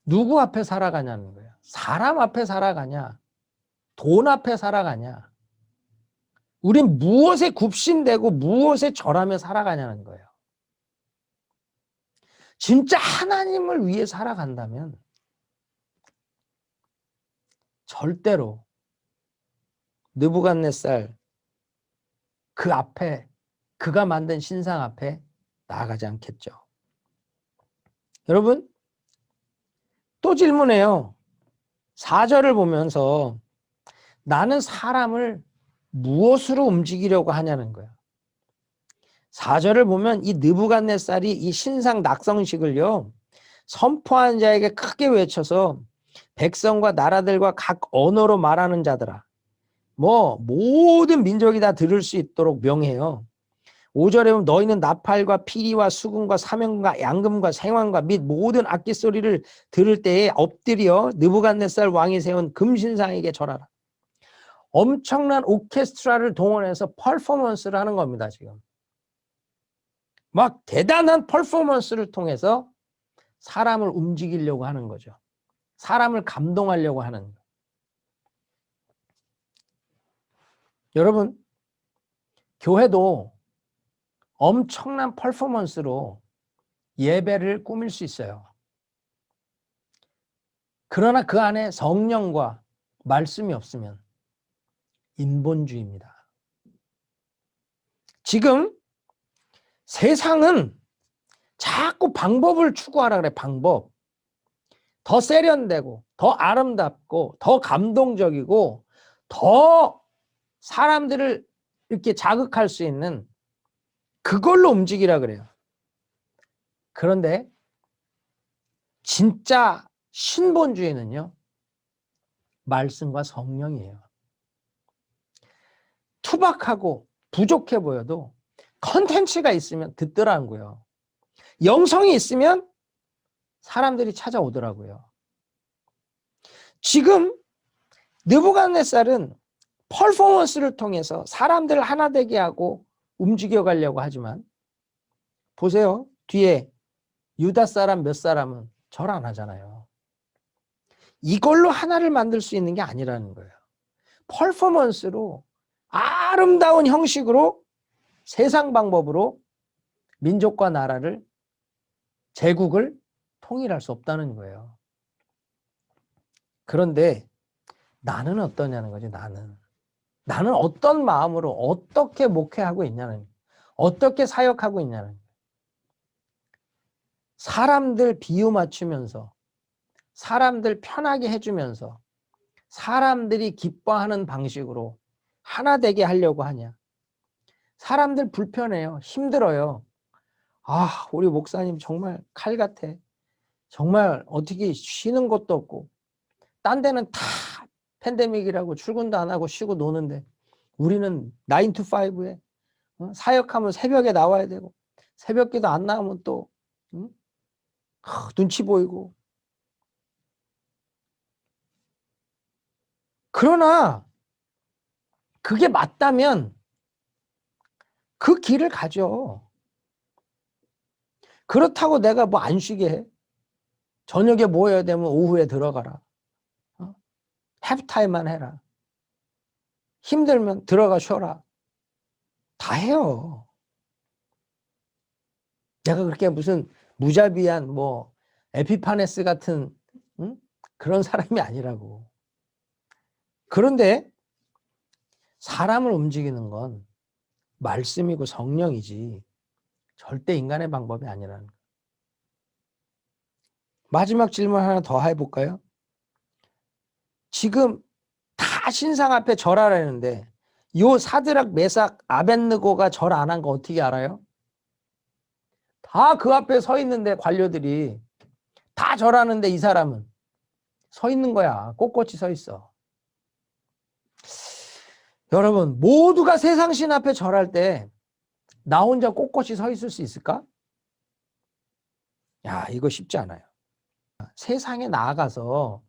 누구 앞에 살아가냐는 거야. 사람 앞에 살아가냐? 돈 앞에 살아가냐? 우린 무엇에 굽신대고 무엇에 절하며 살아가냐는 거예요. 진짜 하나님을 위해 살아간다면 절대로 느부갓네살 그 앞에 그가 만든 신상 앞에 나아가지 않겠죠. 여러분 또 질문해요. 4절을 보면서 나는 사람을 무엇으로 움직이려고 하냐는 거야. 4절을 보면 이 느부갓네살이 이 신상 낙성식을요 선포한 자에게 크게 외쳐서 백성과 나라들과 각 언어로 말하는 자들아 모든 민족이 다 들을 수 있도록 명해요. 5절에 보면 너희는 나팔과 피리와 수금과 사명과 양금과 생황과 및 모든 악기 소리를 들을 때에 엎드려 느부갓네살 왕이 세운 금신상에게 절하라. 엄청난 오케스트라를 동원해서 퍼포먼스를 하는 겁니다. 지금 막 대단한 퍼포먼스를 통해서 사람을 움직이려고 하는 거죠. 사람을 감동하려고 하는 거예요. 여러분 교회도 엄청난 퍼포먼스로 예배를 꾸밀 수 있어요. 그러나 그 안에 성령과 말씀이 없으면 인본주의입니다. 지금 세상은 자꾸 방법을 추구하라 그래. 방법. 더 세련되고 더 아름답고 더 감동적이고 더 사람들을 이렇게 자극할 수 있는 그걸로 움직이라 그래요. 그런데 진짜 신본주의는요, 말씀과 성령이에요. 투박하고 부족해 보여도 컨텐츠가 있으면 듣더라고요. 영성이 있으면 사람들이 찾아오더라고요. 지금 느부갓네살은 퍼포먼스를 통해서 사람들을 하나 되게 하고 움직여 가려고 하지만 보세요. 뒤에 유다 사람 몇 사람은 절 안 하잖아요. 이걸로 하나를 만들 수 있는 게 아니라는 거예요. 퍼포먼스로 아름다운 형식으로 세상 방법으로 민족과 나라를 제국을 통일할 수 없다는 거예요. 그런데 나는 어떠냐는 거지. 나는 어떤 마음으로 어떻게 목회하고 있냐는 거예요. 어떻게 사역하고 있냐는 거예요. 사람들 비유 맞추면서 사람들 편하게 해주면서 사람들이 기뻐하는 방식으로 하나 되게 하려고 하냐. 사람들 불편해요. 힘들어요. 아, 우리 목사님 정말 칼 같아. 정말 어떻게 쉬는 것도 없고 딴 데는 다 팬데믹이라고 출근도 안 하고 쉬고 노는데 우리는 9 to 5에 사역하면 새벽에 나와야 되고 새벽기도 안 나오면 또 눈치 보이고. 그러나 그게 맞다면 그 길을 가죠. 그렇다고 내가 뭐 안 쉬게 해? 저녁에 모여야 되면 오후에 들어가라. 해프타임만 해라. 힘들면 들어가 쉬어라. 다 해요. 내가 그렇게 무슨 무자비한 뭐 에피파네스 같은 그런 사람이 아니라고. 그런데 사람을 움직이는 건 말씀이고 성령이지 절대 인간의 방법이 아니라는 거예요. 마지막 질문 하나 더 해볼까요? 지금 다 신상 앞에 절하라는데 요 사드락 메삭 아벳느고가 절 안 한 거 어떻게 알아요? 다 그 앞에 서 있는데 관료들이 다 절하는데 이 사람은 서 있는 거야. 꼿꼿이 서 있어. 여러분, 모두가 세상 신 앞에 절할 때 나 혼자 꼿꼿이 서 있을 수 있을까? 야, 이거 쉽지 않아요. 세상에 나아가서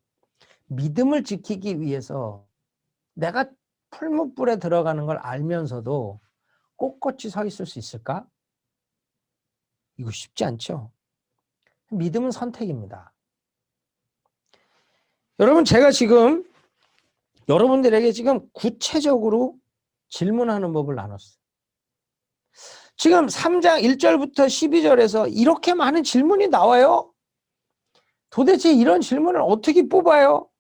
믿음을 지키기 위해서 내가 풀무불에 들어가는 걸 알면서도 꼿꼿이 서 있을 수 있을까? 이거 쉽지 않죠. 믿음은 선택입니다. 여러분, 제가 지금 여러분들에게 지금 구체적으로 질문하는 법을 나눴어요. 지금 3장 1절부터 12절에서 이렇게 많은 질문이 나와요. 도대체 이런 질문을 어떻게 뽑아요?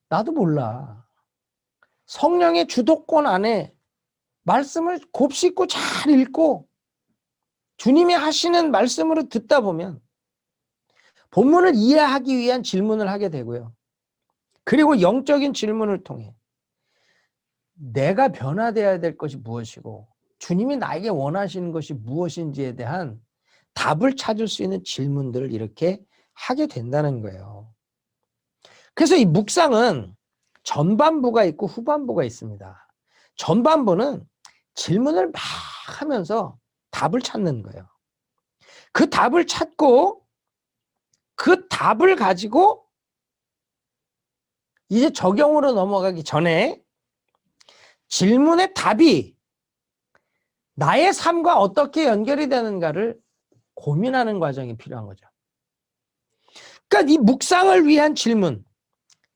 나도 몰라. 성령의 주도권 안에 말씀을 곱씹고 잘 읽고 주님이 하시는 말씀으로 듣다 보면 본문을 이해하기 위한 질문을 하게 되고요. 그리고 영적인 질문을 통해 내가 변화되어야 될 것이 무엇이고 주님이 나에게 원하시는 것이 무엇인지에 대한 답을 찾을 수 있는 질문들을 이렇게 하게 된다는 거예요. 그래서 이 묵상은 전반부가 있고 후반부가 있습니다. 전반부는 질문을 막 하면서 답을 찾는 거예요. 그 답을 찾고 그 답을 가지고 이제 적용으로 넘어가기 전에 질문의 답이 나의 삶과 어떻게 연결이 되는가를 고민하는 과정이 필요한 거죠. 그러니까 이 묵상을 위한 질문,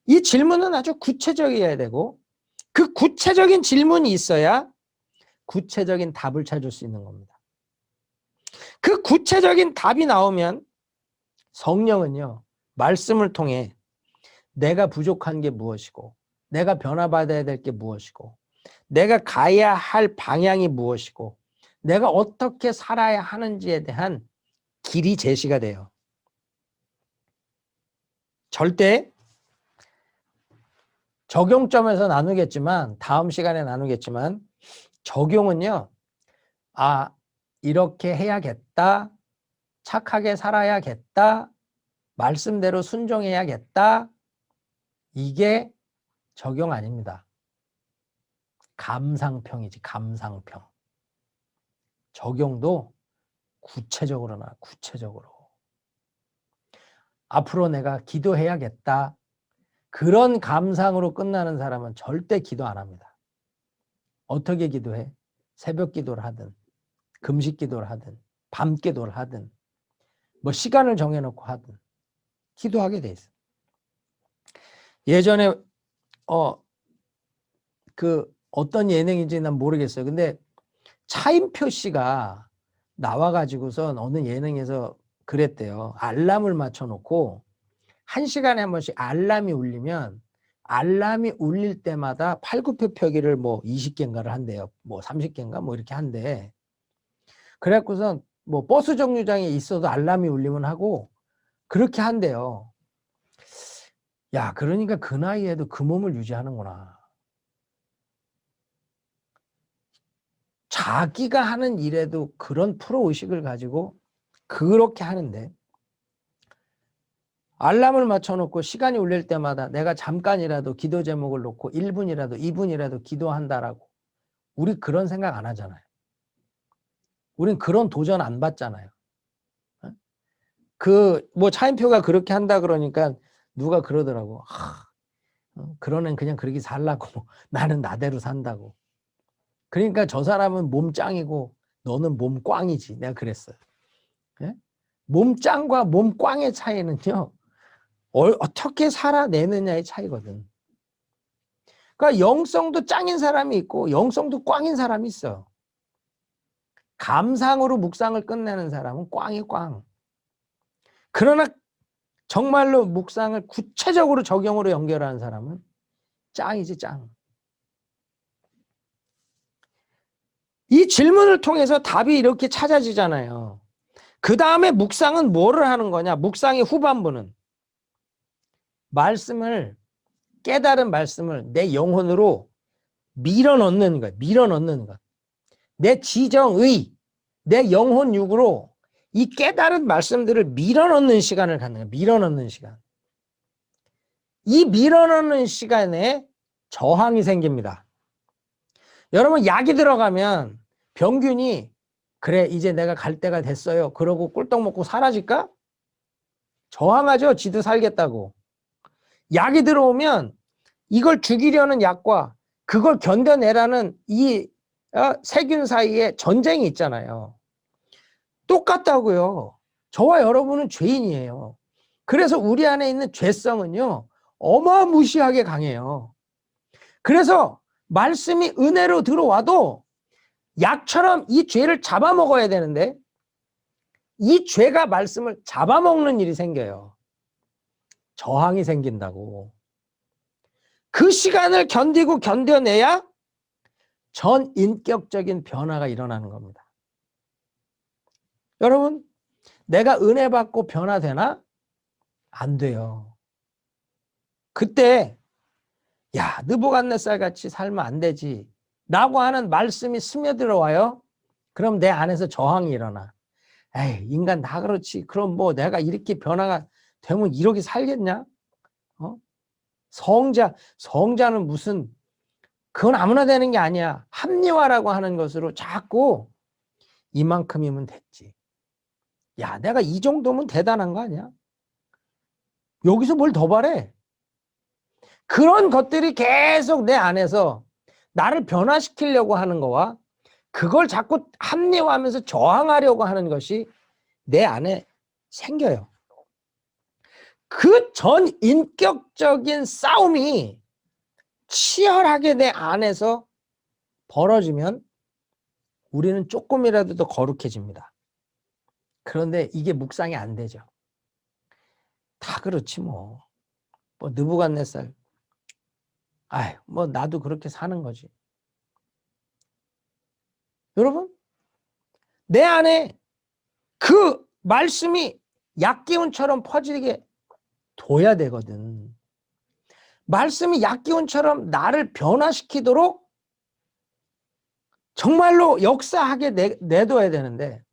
이 질문은 아주 구체적이어야 되고 그 구체적인 질문이 있어야 구체적인 답을 찾을 수 있는 겁니다. 그 구체적인 답이 나오면 성령은요, 말씀을 통해 내가 부족한 게 무엇이고, 내가 변화받아야 될 게 무엇이고, 내가 가야 할 방향이 무엇이고, 내가 어떻게 살아야 하는지에 대한 길이 제시가 돼요. 절대 적용점에서 나누겠지만, 다음 시간에 나누겠지만, 적용은요, 이렇게 해야겠다, 착하게 살아야겠다, 말씀대로 순종해야겠다, 이게 적용 아닙니다. 감상평이지, 감상평. 적용도 구체적으로 나, 구체적으로. 앞으로 내가 기도해야겠다. 그런 감상으로 끝나는 사람은 절대 기도 안 합니다. 어떻게 기도해? 새벽 기도를 하든, 금식 기도를 하든, 밤 기도를 하든, 뭐 시간을 정해놓고 하든, 기도하게 돼 있어. 예전에, 어떤 예능인지 난 모르겠어요. 근데 차인표 씨가 나와가지고선 어느 예능에서 그랬대요. 알람을 맞춰놓고 1시간에 한 번씩 알람이 울리면 알람이 울릴 때마다 팔굽혀펴기를 뭐 20개인가를 한대요. 뭐 30개인가 뭐 이렇게 한대. 그래갖고선 뭐 버스 정류장에 있어도 알람이 울리면 하고 그렇게 한대요. 야, 그러니까 그 나이에도 그 몸을 유지하는구나. 자기가 하는 일에도 그런 프로의식을 가지고 그렇게 하는데, 알람을 맞춰놓고 시간이 울릴 때마다 내가 잠깐이라도 기도 제목을 놓고 1분이라도 2분이라도 기도한다라고. 우리 그런 생각 안 하잖아요. 우린 그런 도전 안 받잖아요. 뭐 차인표가 그렇게 한다 그러니까 누가 그러더라고. 그러는 그냥 그렇게 살라고. 나는 나대로 산다고. 그러니까 저 사람은 몸 짱이고 너는 몸 꽝이지. 내가 그랬어요. 예? 몸 짱과 몸 꽝의 차이는요, 어떻게 살아내느냐의 차이거든. 그러니까 영성도 짱인 사람이 있고 영성도 꽝인 사람이 있어. 감상으로 묵상을 끝내는 사람은 꽝이 꽝. 그러나 정말로 묵상을 구체적으로 적용으로 연결하는 사람은 짱이지 짱. 이 질문을 통해서 답이 이렇게 찾아지잖아요. 그 다음에 묵상은 뭐를 하는 거냐? 묵상의 후반부는 깨달은 말씀을 내 영혼으로 밀어넣는 거예요. 밀어넣는 것. 내 지정의, 내 영혼 육으로 이 깨달은 말씀들을 밀어넣는 시간을 갖는 거예요. 밀어넣는 시간. 이 밀어넣는 시간에 저항이 생깁니다. 여러분, 약이 들어가면 병균이 그래 이제 내가 갈 때가 됐어요 그러고 꿀떡 먹고 사라질까? 저항하죠. 지도 살겠다고. 약이 들어오면 이걸 죽이려는 약과 그걸 견뎌내라는 이 세균 사이에 전쟁이 있잖아요. 똑같다고요. 저와 여러분은 죄인이에요. 그래서 우리 안에 있는 죄성은요, 어마무시하게 강해요. 그래서 말씀이 은혜로 들어와도 약처럼 이 죄를 잡아먹어야 되는데 이 죄가 말씀을 잡아먹는 일이 생겨요. 저항이 생긴다고. 그 시간을 견디고 견뎌내야 전 인격적인 변화가 일어나는 겁니다. 여러분, 내가 은혜 받고 변화되나? 안 돼요. 그때 야, 느부갓네살 같이 살면 안 되지 라고 하는 말씀이 스며들어와요. 그럼 내 안에서 저항이 일어나. 에이, 인간 다 그렇지. 그럼 뭐 내가 이렇게 변화가 되면 이렇게 살겠냐? 성자는 무슨, 그건 아무나 되는 게 아니야. 합리화라고 하는 것으로 자꾸 이만큼이면 됐지. 야, 내가 이 정도면 대단한 거 아니야? 여기서 뭘 더 바래? 그런 것들이 계속 내 안에서 나를 변화시키려고 하는 거와 그걸 자꾸 합리화하면서 저항하려고 하는 것이 내 안에 생겨요. 그 전 인격적인 싸움이 치열하게 내 안에서 벌어지면 우리는 조금이라도 더 거룩해집니다. 그런데 이게 묵상이 안 되죠. 다 그렇지 뭐. 뭐 느부갓네살. 아유, 뭐 나도 그렇게 사는 거지. 여러분, 내 안에 그 말씀이 약기운처럼 퍼지게 둬야 되거든. 말씀이 약기운처럼 나를 변화시키도록 정말로 역사하게 내둬야 되는데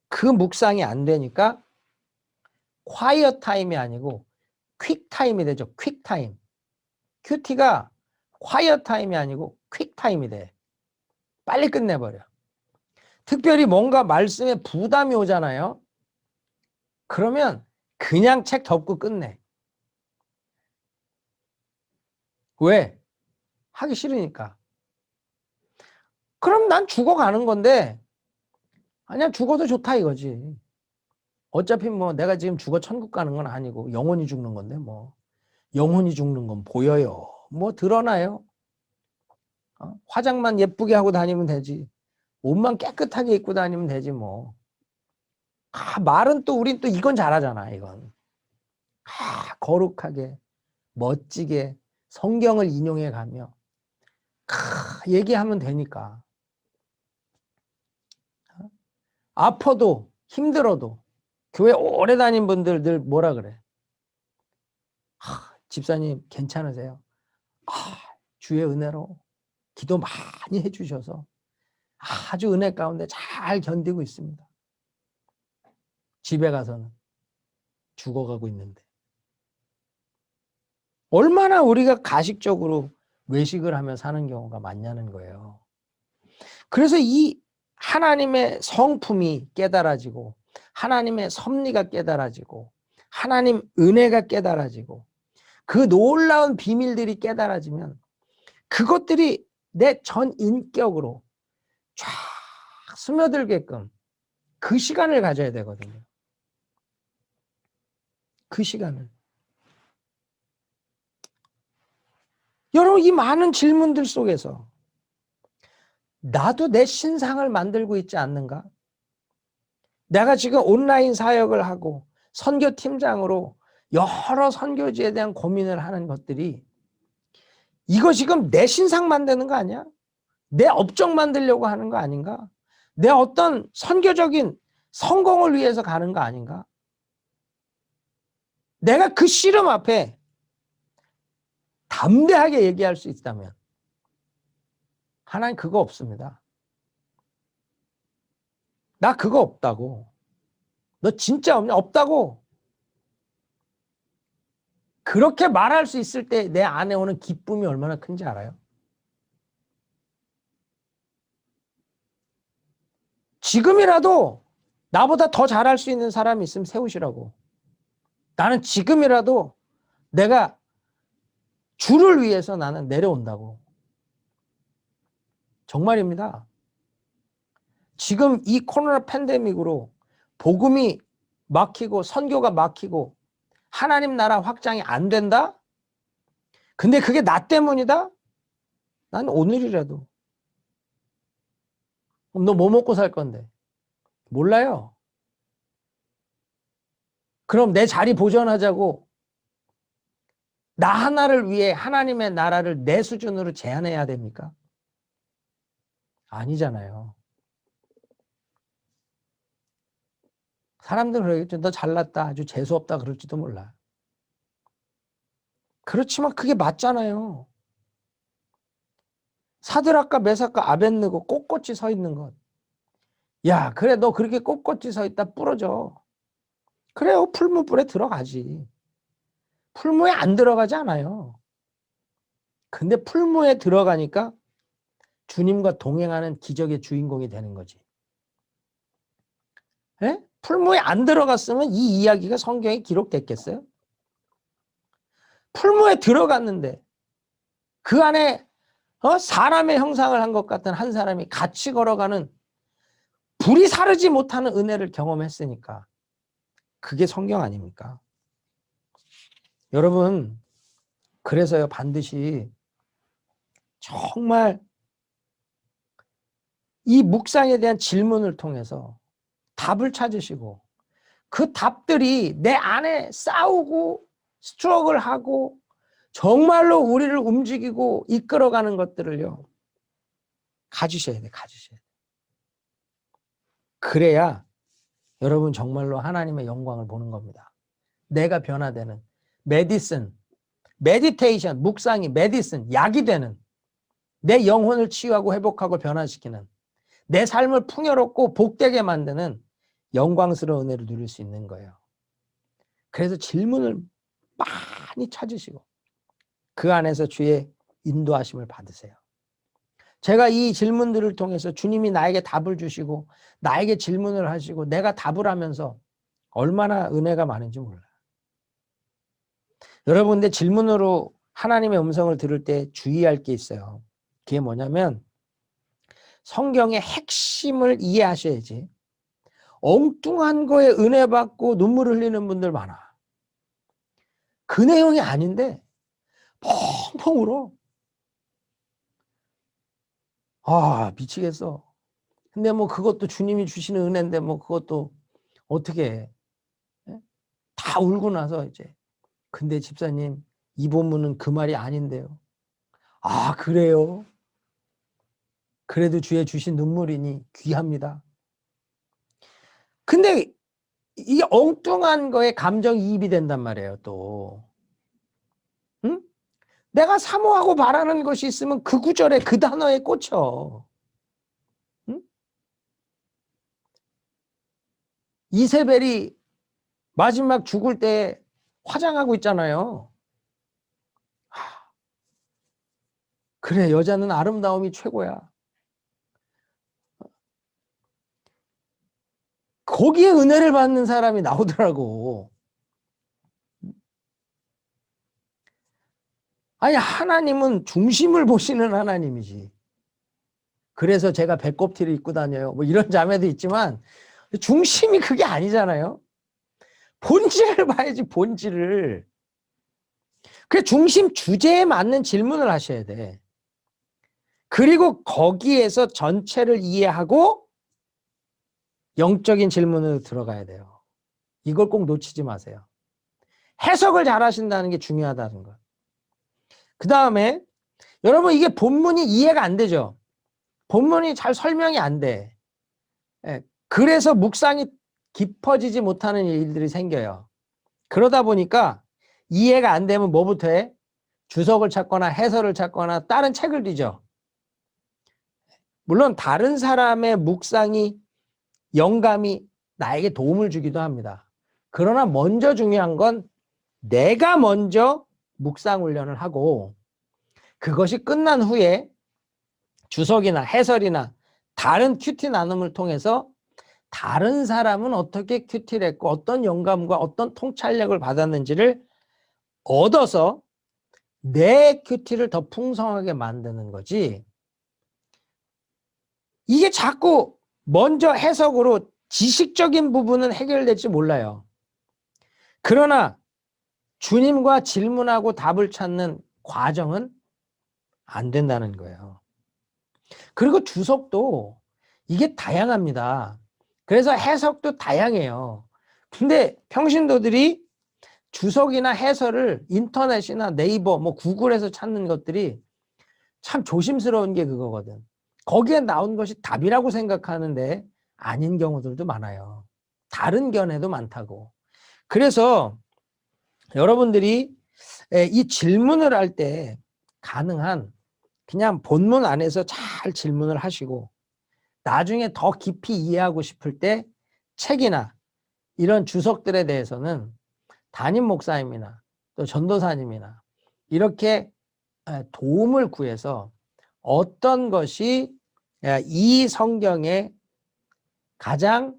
그 묵상이 안 되니까 콰이어 타임이 아니고 퀵 타임이 되죠. 퀵 타임. 큐티가 콰이어 타임이 아니고 퀵 타임이 돼. 빨리 끝내버려. 특별히 뭔가 말씀에 부담이 오잖아요. 그러면 그냥 책 덮고 끝내. 왜? 하기 싫으니까. 그럼 난 죽어가는 건데 아니야 죽어도 좋다 이거지. 어차피 뭐 내가 지금 죽어 천국 가는 건 아니고 영혼이 죽는 건데 뭐 영혼이 죽는 건 보여요. 뭐 드러나요. 화장만 예쁘게 하고 다니면 되지. 옷만 깨끗하게 입고 다니면 되지 뭐. 말은 또 우린 또 이건 잘하잖아 이건. 거룩하게 멋지게 성경을 인용해 가며 얘기하면 되니까. 아파도 힘들어도 교회 오래 다닌 분들 늘 뭐라 그래. 집사님 괜찮으세요? 주의 은혜로 기도 많이 해주셔서 아주 은혜 가운데 잘 견디고 있습니다. 집에 가서는 죽어가고 있는데. 얼마나 우리가 가식적으로 외식을 하며 사는 경우가 많냐는 거예요. 그래서 이 하나님의 성품이 깨달아지고 하나님의 섭리가 깨달아지고 하나님 은혜가 깨달아지고 그 놀라운 비밀들이 깨달아지면 그것들이 내 전 인격으로 쫙 스며들게끔 그 시간을 가져야 되거든요. 그 시간을. 여러분 이 많은 질문들 속에서 나도 내 신상을 만들고 있지 않는가? 내가 지금 온라인 사역을 하고 선교팀장으로 여러 선교지에 대한 고민을 하는 것들이 이거 지금 내 신상 만드는 거 아니야? 내 업적 만들려고 하는 거 아닌가? 내 어떤 선교적인 성공을 위해서 가는 거 아닌가? 내가 그 씨름 앞에 담대하게 얘기할 수 있다면 하나님 그거 없습니다. 나 그거 없다고. 너 진짜 없냐? 없다고. 그렇게 말할 수 있을 때 내 안에 오는 기쁨이 얼마나 큰지 알아요? 지금이라도 나보다 더 잘할 수 있는 사람이 있으면 세우시라고. 나는 지금이라도 내가 주를 위해서 나는 내려온다고. 정말입니다. 지금 이 코로나 팬데믹으로 복음이 막히고 선교가 막히고 하나님 나라 확장이 안 된다? 근데 그게 나 때문이다? 난 오늘이라도. 그럼 너 뭐 먹고 살 건데? 몰라요. 그럼 내 자리 보존하자고 나 하나를 위해 하나님의 나라를 내 수준으로 제한해야 됩니까? 아니잖아요. 사람들은 그러겠죠. 너 잘났다. 아주 재수없다. 그럴지도 몰라. 그렇지만 그게 맞잖아요. 사드락과 메삭과 아벳느고 꼿꼿이 서 있는 것. 야, 그래 너 그렇게 꼿꼿이 서 있다 부러져. 그래요. 풀무불에 들어가지. 풀무에 안 들어가지 않아요. 근데 풀무에 들어가니까 주님과 동행하는 기적의 주인공이 되는 거지. 에? 풀무에 안 들어갔으면 이 이야기가 성경에 기록됐겠어요? 풀무에 들어갔는데 그 안에 사람의 형상을 한 것 같은 한 사람이 같이 걸어가는 불이 사르지 못하는 은혜를 경험했으니까 그게 성경 아닙니까? 여러분 그래서요 반드시 정말 이 묵상에 대한 질문을 통해서 답을 찾으시고 그 답들이 내 안에 싸우고 스트러글하고 정말로 우리를 움직이고 이끌어가는 것들을요. 가지셔야 돼. 가지셔야 돼. 그래야 여러분 정말로 하나님의 영광을 보는 겁니다. 내가 변화되는 메디테이션, 묵상이 약이 되는 내 영혼을 치유하고 회복하고 변화시키는 내 삶을 풍요롭고 복되게 만드는 영광스러운 은혜를 누릴 수 있는 거예요. 그래서 질문을 많이 찾으시고 그 안에서 주의 인도하심을 받으세요. 제가 이 질문들을 통해서 주님이 나에게 답을 주시고 나에게 질문을 하시고 내가 답을 하면서 얼마나 은혜가 많은지 몰라요. 여러분, 근데 질문으로 하나님의 음성을 들을 때 주의할 게 있어요. 그게 뭐냐면 성경의 핵심을 이해하셔야지. 엉뚱한 거에 은혜 받고 눈물 흘리는 분들 많아. 그 내용이 아닌데 펑펑 울어. 아, 미치겠어. 근데 뭐 그것도 주님이 주시는 은혜인데 뭐 그것도 어떻게 해. 다 울고 나서 이제 근데 집사님 이 본문은 그 말이 아닌데요. 아, 그래요? 그래도 주의 주신 눈물이니 귀합니다. 근데 이게 엉뚱한 거에 감정이입이 된단 말이에요, 또. 응? 내가 사모하고 바라는 것이 있으면 그 구절에 그 단어에 꽂혀. 응? 이세벨이 마지막 죽을 때 화장하고 있잖아요. 그래, 여자는 아름다움이 최고야. 거기에 은혜를 받는 사람이 나오더라고. 아니, 하나님은 중심을 보시는 하나님이지. 그래서 제가 배꼽티를 입고 다녀요. 뭐 이런 자매도 있지만 중심이 그게 아니잖아요. 본질을 봐야지, 본질을. 그 중심 주제에 맞는 질문을 하셔야 돼. 그리고 거기에서 전체를 이해하고 영적인 질문으로 들어가야 돼요. 이걸 꼭 놓치지 마세요. 해석을 잘 하신다는 게 중요하다는 것. 그 다음에 여러분, 이게 본문이 이해가 안 되죠. 본문이 잘 설명이 안 돼. 그래서 묵상이 깊어지지 못하는 일들이 생겨요. 그러다 보니까 이해가 안 되면 뭐부터 해? 주석을 찾거나 해설을 찾거나 다른 책을 뒤져. 물론 다른 사람의 묵상이 영감이 나에게 도움을 주기도 합니다. 그러나 먼저 중요한 건 내가 먼저 묵상 훈련을 하고 그것이 끝난 후에 주석이나 해설이나 다른 큐티 나눔을 통해서 다른 사람은 어떻게 큐티를 했고 어떤 영감과 어떤 통찰력을 받았는지를 얻어서 내 큐티를 더 풍성하게 만드는 거지. 이게 자꾸 먼저 해석으로 지식적인 부분은 해결될지 몰라요. 그러나 주님과 질문하고 답을 찾는 과정은 안 된다는 거예요. 그리고 주석도 이게 다양합니다. 그래서 해석도 다양해요. 근데 평신도들이 주석이나 해설을 인터넷이나 네이버, 뭐 구글에서 찾는 것들이 참 조심스러운 게 그거거든. 거기에 나온 것이 답이라고 생각하는데 아닌 경우들도 많아요. 다른 견해도 많다고. 그래서 여러분들이 이 질문을 할 때 가능한 그냥 본문 안에서 잘 질문을 하시고 나중에 더 깊이 이해하고 싶을 때 책이나 이런 주석들에 대해서는 담임 목사님이나 또 전도사님이나 이렇게 도움을 구해서 어떤 것이 이 성경에 가장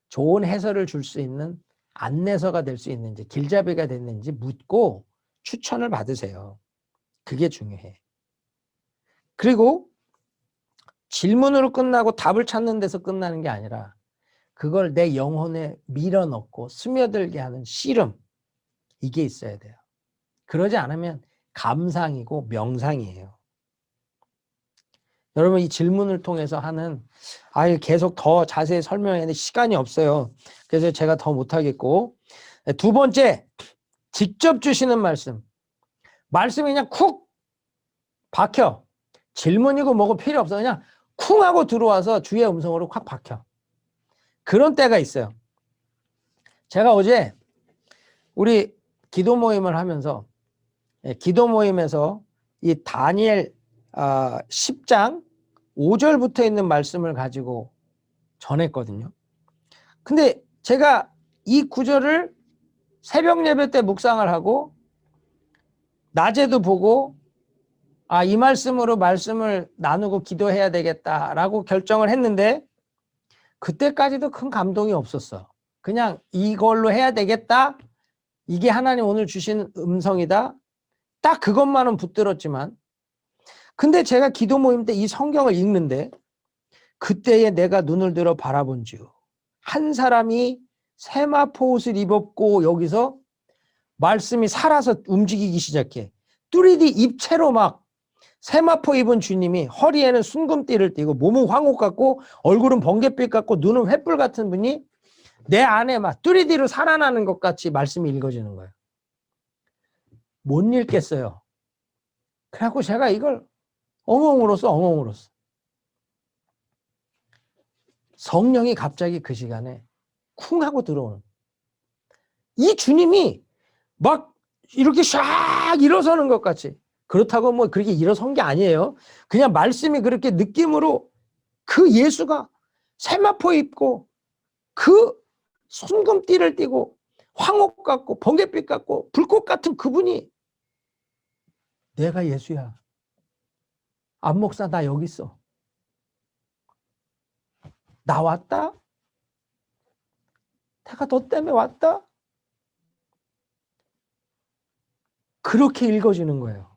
좋은 해설을 줄 수 있는 안내서가 될 수 있는지 길잡이가 됐는지 묻고 추천을 받으세요. 그게 중요해. 그리고 질문으로 끝나고 답을 찾는 데서 끝나는 게 아니라 그걸 내 영혼에 밀어넣고 스며들게 하는 씨름, 이게 있어야 돼요. 그러지 않으면 감상이고 명상이에요. 여러분 이 질문을 통해서 하는 계속 더 자세히 설명하는데 시간이 없어요. 그래서 제가 더 못하겠고, 두 번째, 직접 주시는 말씀. 말씀이 그냥 쿡 박혀. 질문이고 뭐고 필요 없어. 그냥 쿵 하고 들어와서 주의 음성으로 확 박혀. 그런 때가 있어요. 제가 어제 우리 기도 모임을 하면서 기도 모임에서 이 다니엘 10장 5절부터 있는 말씀을 가지고 전했거든요. 근데 제가 이 구절을 새벽 예배 때 묵상을 하고 낮에도 보고 이 말씀으로 말씀을 나누고 기도해야 되겠다라고 결정을 했는데 그때까지도 큰 감동이 없었어. 그냥 이걸로 해야 되겠다. 이게 하나님 오늘 주신 음성이다. 딱 그것만은 붙들었지만 근데 제가 기도 모임 때 이 성경을 읽는데 그때에 내가 눈을 들어 바라본즉 한 사람이 세마포 옷을 입었고 여기서 말씀이 살아서 움직이기 시작해. 뚜리디 입체로 막 세마포 입은 주님이 허리에는 순금띠를 띠고 몸은 황옥 같고 얼굴은 번갯빛 같고 눈은 횃불 같은 분이 내 안에 막 뚜리디로 살아나는 것 같이 말씀이 읽어지는 거예요. 못 읽겠어요. 그래갖고 제가 이걸 엉엉 울었어. 성령이 갑자기 그 시간에 쿵 하고 들어오는. 이 주님이 막 이렇게 샥 일어서는 것 같이. 그렇다고 뭐 그렇게 일어선 게 아니에요. 그냥 말씀이 그렇게 느낌으로 그 예수가 세마포 입고 그 순금띠를 띠고 황옥 같고 번갯빛 같고 불꽃 같은 그분이 내가 예수야. 안 목사 나 여기 있어. 나 왔다? 내가 너 때문에 왔다? 그렇게 읽어지는 거예요.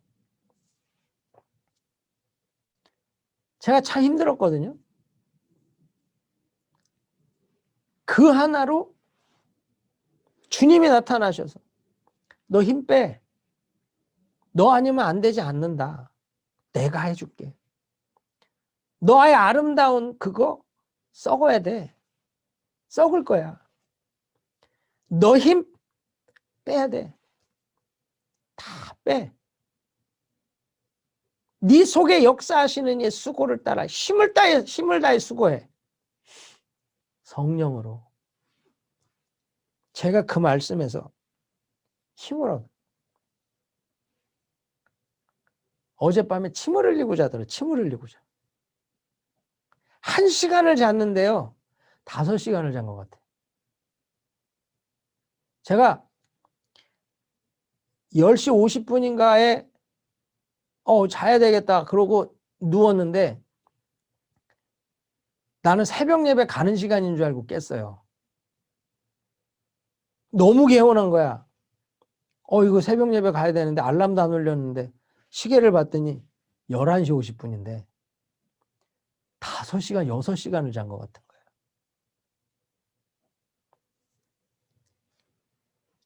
제가 참 힘들었거든요. 그 하나로 주님이 나타나셔서 너 힘 빼. 너 아니면 안 되지 않는다. 내가 해줄게. 너의 아름다운 그거 썩어야 돼. 썩을 거야. 너 힘 빼야 돼. 다 빼. 네 속에 역사하시는 이 수고를 따라 힘을 다해 수고해. 성령으로. 제가 그 말씀에서 힘을 얻어. 어젯밤에 침을 흘리고 자더라고요. 침을 흘리고 자. 1시간을 잤는데요. 5시간을 잔 것 같아요. 제가 10시 50분인가에 자야 되겠다. 그러고 누웠는데 나는 새벽 예배 가는 시간인 줄 알고 깼어요. 너무 개운한 거야. 이거 새벽 예배 가야 되는데 알람도 안 울렸는데 시계를 봤더니 11시 50분인데 5시간, 6시간을 잔 것 같은 거예요.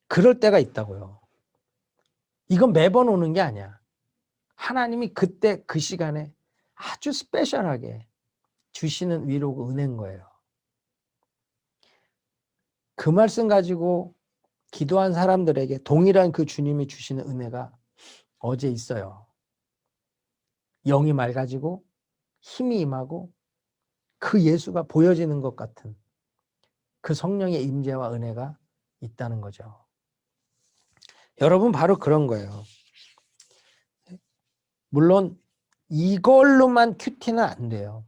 그럴 때가 있다고요. 이건 매번 오는 게 아니야. 하나님이 그때 그 시간에 아주 스페셜하게 주시는 위로고 은혜인 거예요. 그 말씀 가지고 기도한 사람들에게 동일한 그 주님이 주시는 은혜가 어제 있어요. 영이 맑아지고 힘이 임하고 그 예수가 보여지는 것 같은 그 성령의 임재와 은혜가 있다는 거죠. 여러분 바로 그런 거예요. 물론 이걸로만 큐티는 안 돼요.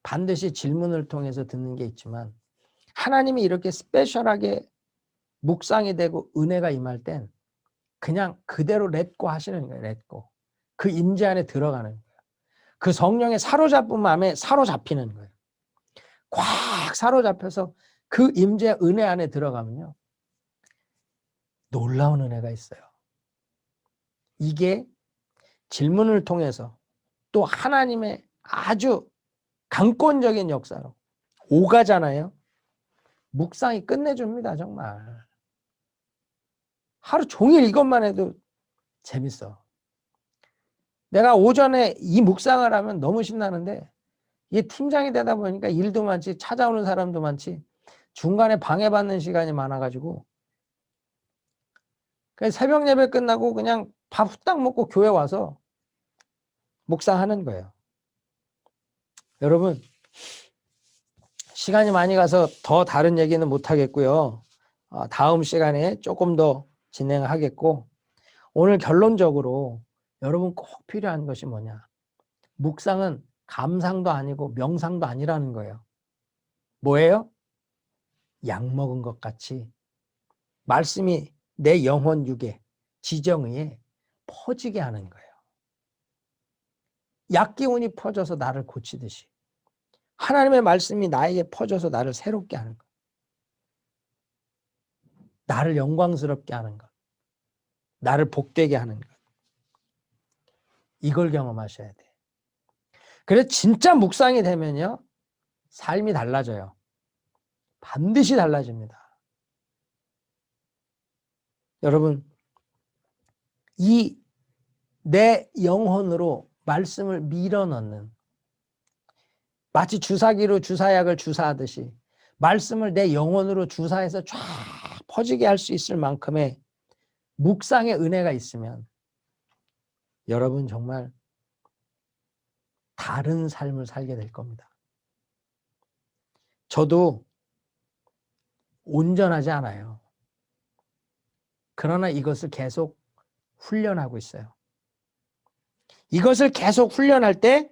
반드시 질문을 통해서 듣는 게 있지만 하나님이 이렇게 스페셜하게 묵상이 되고 은혜가 임할 땐 그냥 그대로 렛고 하시는 거예요. 렛고. 그 임재 안에 들어가는 거예요. 그 성령의 사로잡은 마음에 사로잡히는 거예요. 꽉 사로잡혀서 그 임재 은혜 안에 들어가면요. 놀라운 은혜가 있어요. 이게 질문을 통해서 또 하나님의 아주 강권적인 역사로 오가잖아요. 묵상이 끝내줍니다. 정말. 하루 종일 이것만 해도 재밌어. 내가 오전에 이 묵상을 하면 너무 신나는데 이게 팀장이 되다 보니까 일도 많지, 찾아오는 사람도 많지, 중간에 방해받는 시간이 많아가지고 그냥 새벽 예배 끝나고 그냥 밥 후딱 먹고 교회 와서 묵상하는 거예요. 여러분, 시간이 많이 가서 더 다른 얘기는 못 하겠고요. 다음 시간에 조금 더 진행하겠고, 오늘 결론적으로 여러분 꼭 필요한 것이 뭐냐? 묵상은 감상도 아니고 명상도 아니라는 거예요. 뭐예요? 약 먹은 것 같이 말씀이 내 영혼 육에, 지정의에 퍼지게 하는 거예요. 약 기운이 퍼져서 나를 고치듯이 하나님의 말씀이 나에게 퍼져서 나를 새롭게 하는 것, 나를 영광스럽게 하는 것, 나를 복되게 하는 것, 이걸 경험하셔야 돼. 그래서 진짜 묵상이 되면요, 삶이 달라져요. 반드시 달라집니다. 여러분, 이 내 영혼으로 말씀을 밀어넣는, 마치 주사기로 주사약을 주사하듯이 말씀을 내 영혼으로 주사해서 쫙 퍼지게 할 수 있을 만큼의 묵상의 은혜가 있으면 여러분 정말 다른 삶을 살게 될 겁니다. 저도 온전하지 않아요. 그러나 이것을 계속 훈련하고 있어요. 이것을 계속 훈련할 때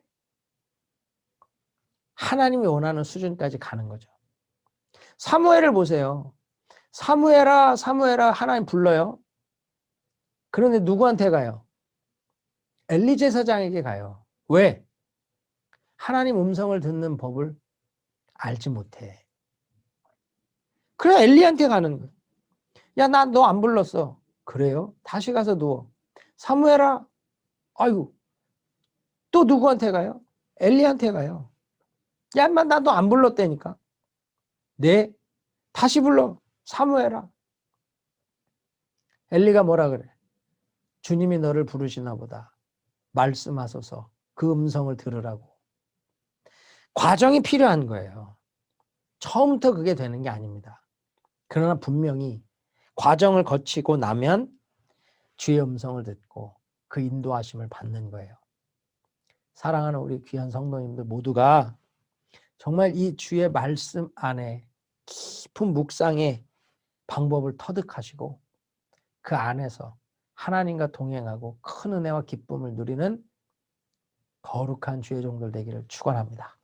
하나님이 원하는 수준까지 가는 거죠. 사무엘을 보세요. 사무엘아, 사무엘아 하나님 불러요. 그런데 누구한테 가요? 엘리 제사장에게 가요. 왜? 하나님 음성을 듣는 법을 알지 못해. 그래 엘리한테 가는 거예요. 야, 나 너 안 불렀어. 그래요? 다시 가서 누워. 사무엘아, 아유, 또 누구한테 가요? 엘리한테 가요. 야, 인마 나 너 안 불렀다니까. 네, 다시 불러. 사무엘아. 엘리가 뭐라 그래? 주님이 너를 부르시나 보다. 말씀하소서. 그 음성을 들으라고. 과정이 필요한 거예요. 처음부터 그게 되는 게 아닙니다. 그러나 분명히 과정을 거치고 나면 주의 음성을 듣고 그 인도하심을 받는 거예요. 사랑하는 우리 귀한 성도님들 모두가 정말 이 주의 말씀 안에 깊은 묵상의 방법을 터득하시고 그 안에서 하나님과 동행하고 큰 은혜와 기쁨을 누리는 거룩한 주의 종들 되기를 축원합니다.